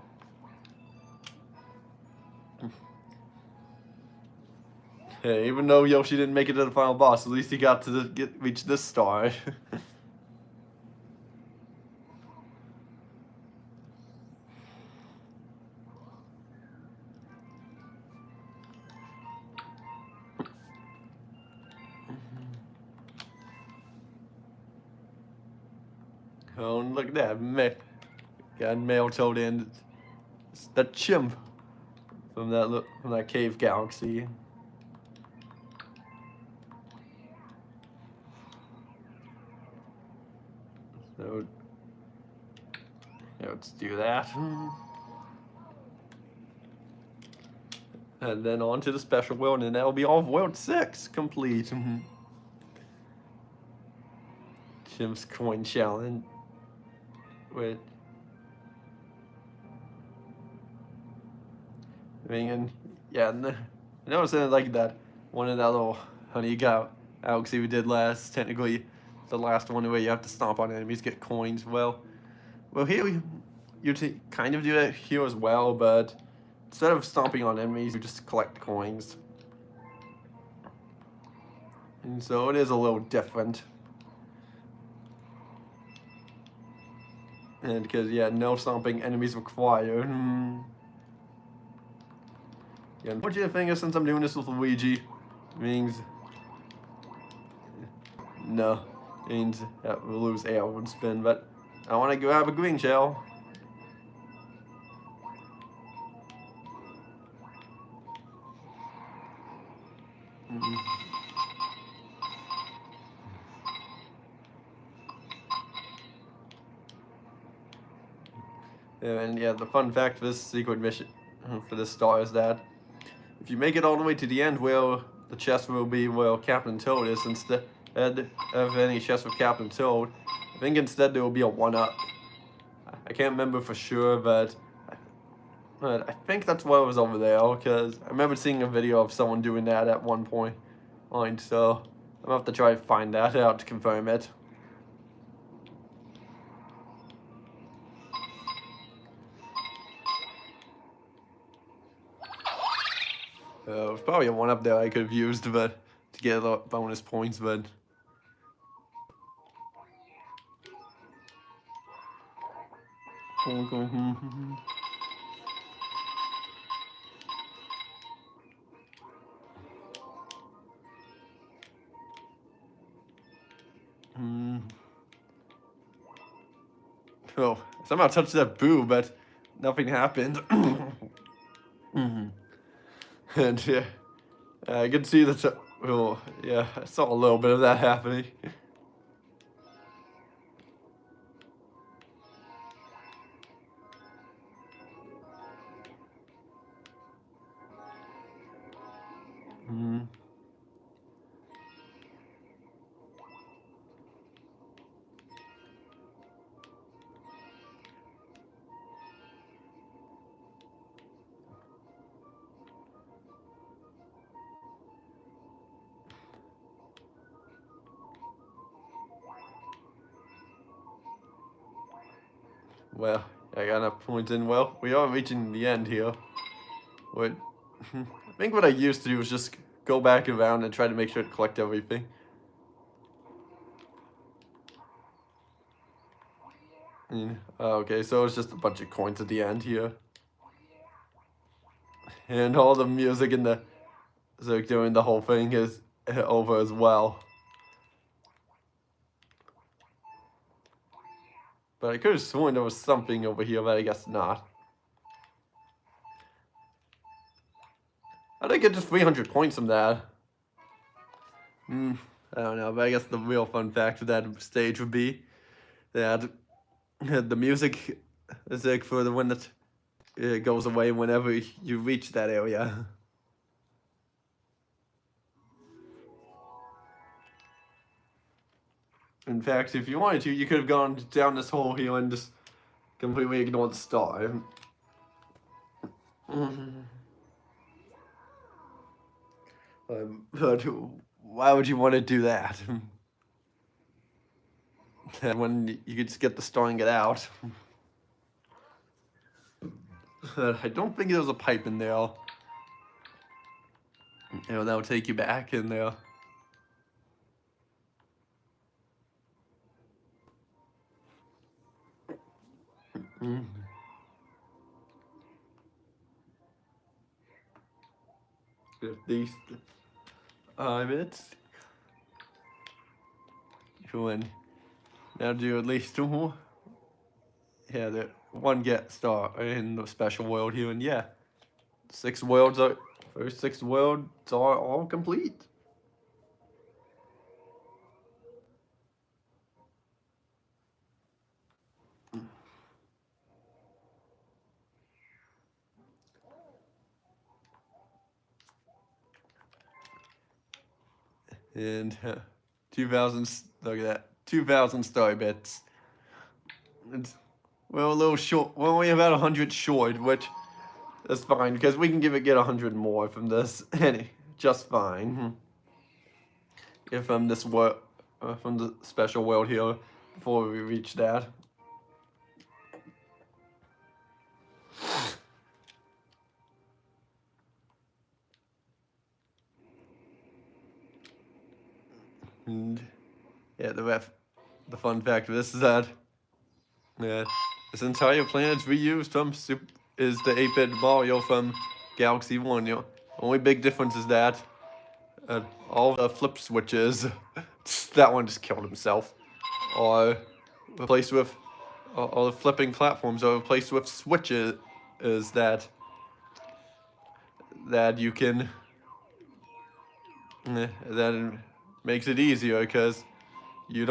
Hey, even though Yoshi didn't make it to the final boss, at least he got to reach this star. Oh, and look at that, got male toad and that chimp from that cave galaxy. So yeah, let's do that. And then on to the special world, and that'll be all of World 6 complete. Chimp's coin challenge. Wait. I mean, and yeah, I noticed that like that one of that little honey galaxy we did last, technically the last one where you have to stomp on enemies, get coins. Well, here you kind of do that here as well, but instead of stomping on enemies, you just collect coins. And so it is a little different. And because, yeah, no stomping enemies required. Yeah, unfortunate thing is, since I'm doing this with Luigi, means no, means we'll lose air would spin, but I want to grab a green shell. And yeah, the fun fact for this secret mission for this star is that if you make it all the way to the end, where the chest will be where Captain Toad is, instead of any chest with Captain Toad, I think instead there will be a 1-up. I can't remember for sure, but I think that's why it was over there, because I remember seeing a video of someone doing that at one point. So I'm gonna have to try to find that out to confirm it. There's probably a 1-up there I could have used, but to get a bonus points, but. Oh, somehow touched that boo, but nothing happened. And yeah, I could see that. Oh, yeah, I saw a little bit of that happening. Well, I got enough points in. Well, we are reaching the end here. What? I think what I used to do was just go back around and try to make sure to collect everything. Okay, so it's just a bunch of coins at the end here. And all the music in the during the whole thing is over as well. But I could have sworn there was something over here, but I guess not. How did I get just 300 points from that? I don't know, but I guess the real fun fact of that stage would be that the music is like for the one that goes away whenever you reach that area. In fact, if you wanted to, you could have gone down this hole here and just completely ignored the star. But why would you want to do that? When you could just get the star and get out. I don't think there's a pipe in there. You know, that'll take you back in there. If these bits, you and now do at least two more. Yeah, the one get star in the special world here, and yeah, first 6 worlds are all complete. And 2,000, look at that, 2,000 star bits. We're a little short, we're only about 100 short, which is fine, because we can get 100 more from this, just fine. If from this world, from the special world here, before we reach that. And yeah, the fun fact of this is that this entire planet's reused from is the 8-bit Mario from Galaxy 1. You know, only big difference is that all the flip switches, that one just killed himself, are replaced with all the flipping platforms are replaced with switches that you can that makes it easier because they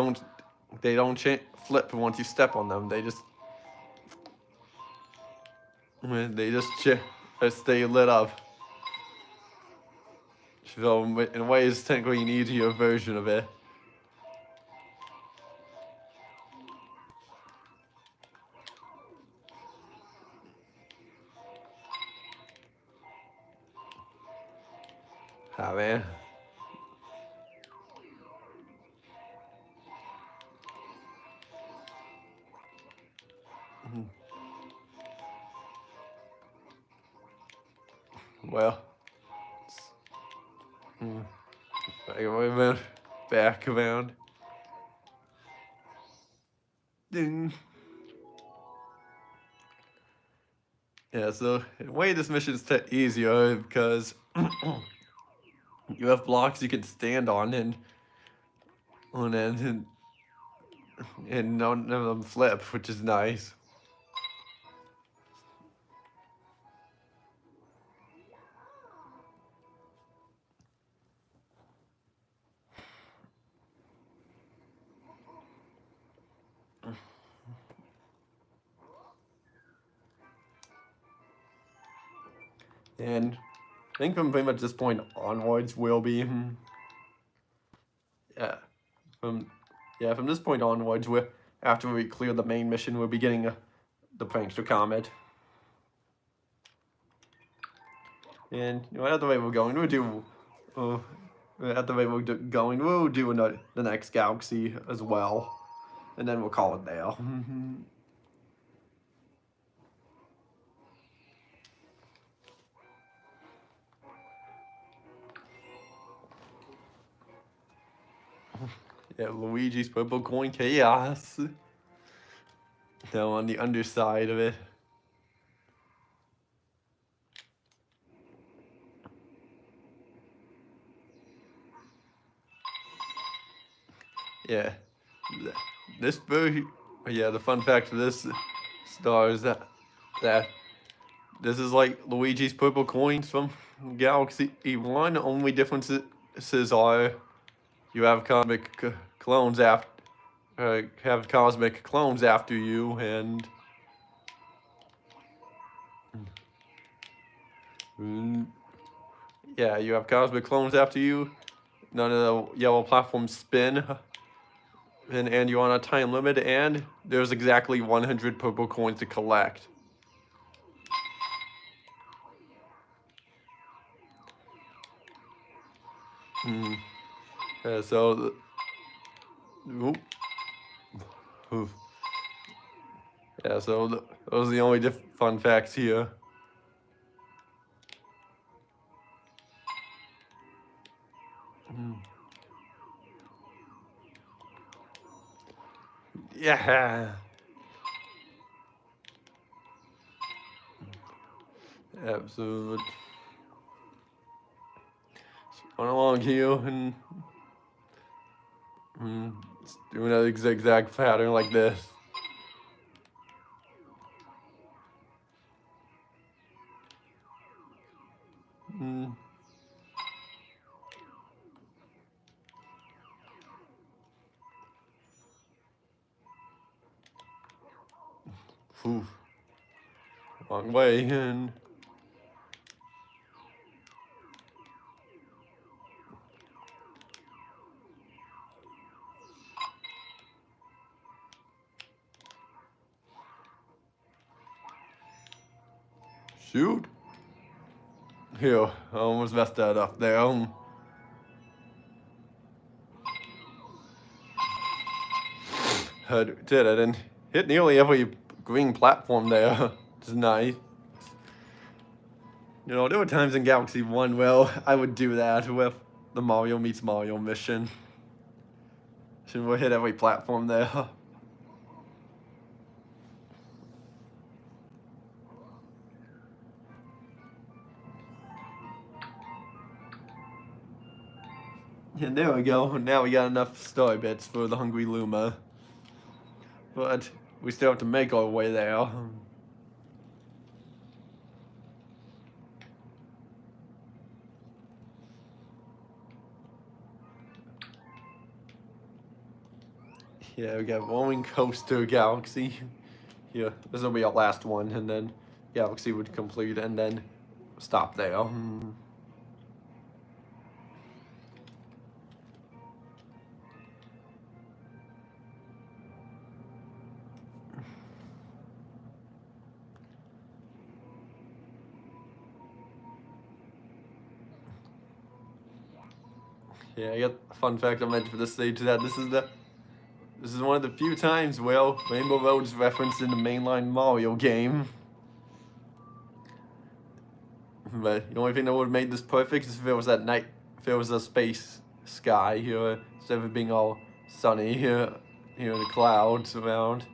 don't flip once you step on them. They just stay lit up. So in a way, it's technically an easier version of it. Ah, man. Well, wait a minute, back around. Ding. Yeah, so in a way, this mission's easier because you have blocks you can stand on and none of them flip, which is nice. And I think from pretty much this point onwards, we'll be from this point onwards, after we clear the main mission, we'll be getting the prankster comet. And you know, at the rate we're going, we'll do the next galaxy as well, and then we'll call it there. Yeah, Luigi's Purple Coin Chaos. Now on the underside of it. Yeah, this version. Yeah, the fun fact of this star is that this is like Luigi's Purple Coins from Galaxy 1. Only differences are you have cosmic clones after you, and yeah, you have cosmic clones after you. None of the yellow platforms spin. And you're on a time limit, and there's exactly 100 purple coins to collect. Yeah, so, oop. Oof. Yeah, so those are the only fun facts here. Yeah. Absolute. Going along here and doing a zigzag pattern like this. Whew. Long way and shoot. Here, I almost messed that up there. I did. I didn't hit nearly every green platform there. Which is nice. You know, there were times in Galaxy 1 where I would do that with the Mario meets Mario mission. Should we hit every platform there? And there we go. Now we got enough story bits for the Hungry Luma. But we still have to make our way there. Yeah, we got Rolling Coaster Galaxy. Yeah, this will be our last one, and then Galaxy would complete, and then stop there. Yeah, I got a fun fact I mentioned for this stage that this is one of the few times where Rainbow Road is referenced in the mainline Mario game. But the only thing that would have made this perfect is if it was at night, if it was a space sky here, instead of it being all sunny here, the clouds around.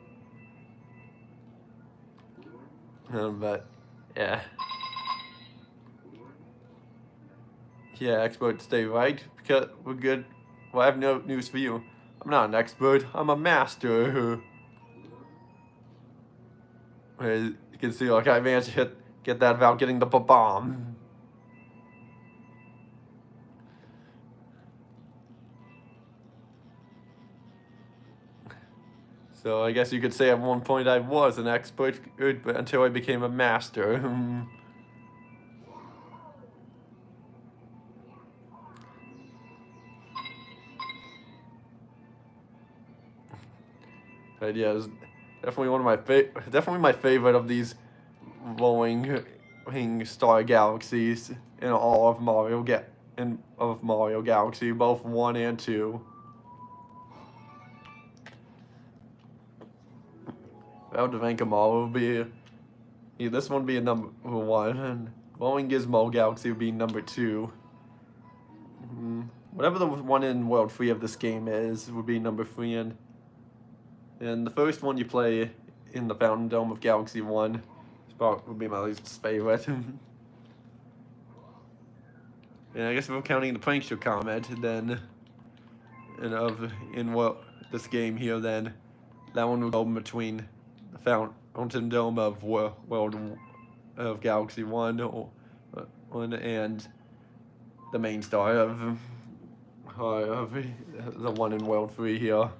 But yeah. Yeah, expert, stay right, because we're good. Well, I have no news for you. I'm not an expert, I'm a master. As you can see, like, I managed to get that without getting the bomb. So I guess you could say at one point I was an expert, but until I became a master. But yeah, it's definitely one of my definitely my favorite of these rolling star galaxies in all of Mario Galaxy, both 1 and 2. Well, to rank them all would be this one would be a number 1, and Rolling Gizmo Galaxy would be number 2. Whatever the one in World 3 of this game is would be number 3, and the first one you play in the Fountain Dome of Galaxy 1 would be my least favorite. And I guess if I'm counting the prank show comment, then this game here, then that one would go between the Fountain Dome of World of Galaxy 1 and the main star of the one in World 3 here.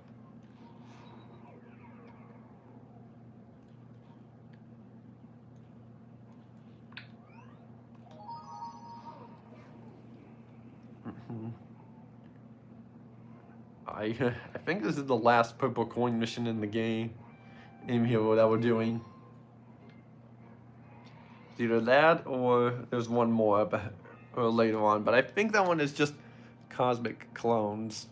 I think this is the last purple coin mission in the game. In here that we're doing. It's either that or there's one more or later on, but I think that one is just cosmic clones.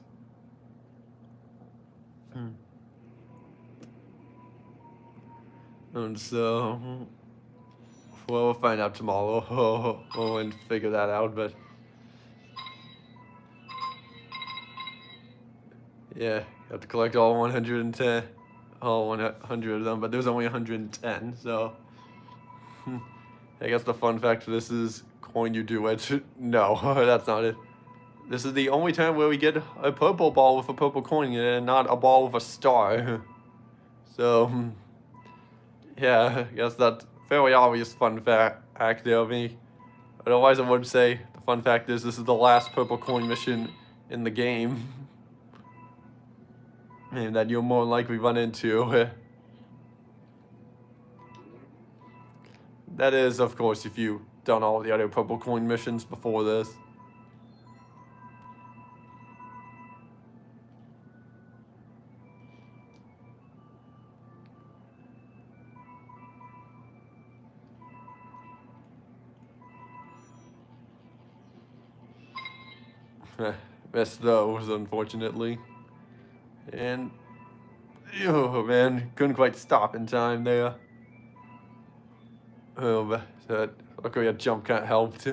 And so, well, we'll find out tomorrow and figure that out, but yeah, you have to collect all 110, all 100 of them, but there's only 110, so I guess the fun fact of this is coin you do it. No, that's not it. This is the only time where we get a purple ball with a purple coin and not a ball with a star. So, yeah, I guess that's fairly obvious fun fact there of me. Otherwise, I would say the fun fact is this is the last purple coin mission in the game. And that you'll more likely run into. That is, of course, if you've done all the other purple coin missions before this. Missed those, unfortunately. And, oh man, couldn't quite stop in time there. Oh, but luckily a jump cut helped.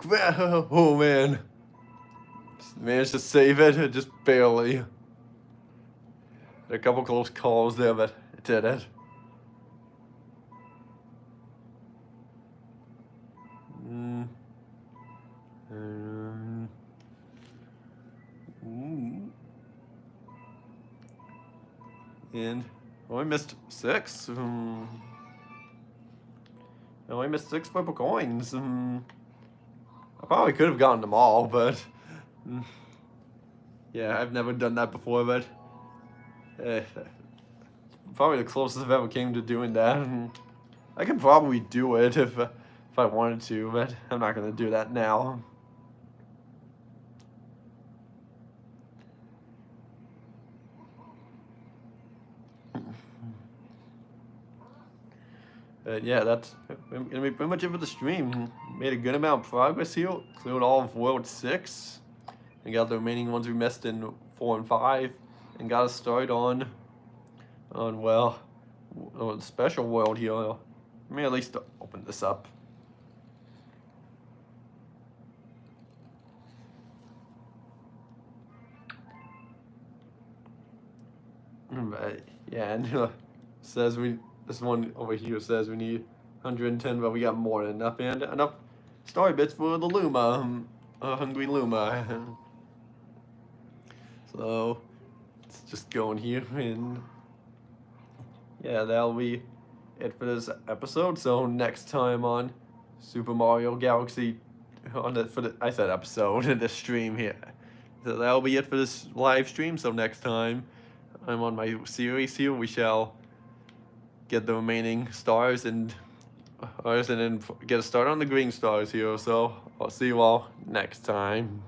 Oh man, managed to save it, just barely. A couple close calls there, but it did it. And I missed 6. I only missed 6 purple coins. I probably could have gotten them all, but yeah, I've never done that before, but probably the closest I've ever came to doing that. I could probably do it if I wanted to, but I'm not gonna do that now. But yeah, that's gonna be pretty much it for the stream. Made a good amount of progress here. Cleared all of World 6. And got the remaining ones we missed in 4 and 5. And got us started on well, a special world here. Let me at least open this up. But yeah, and says this one over here says we need 110, but we got more than enough, and enough story bits for the Luma, hungry Luma. So let's just go in here, and yeah, that'll be it for this episode. So next time on Super Mario Galaxy, I said episode in this stream here. So that'll be it for this live stream. So next time I'm on my series here, we shall get the remaining stars and then get a start on the green stars here. So I'll see you all next time.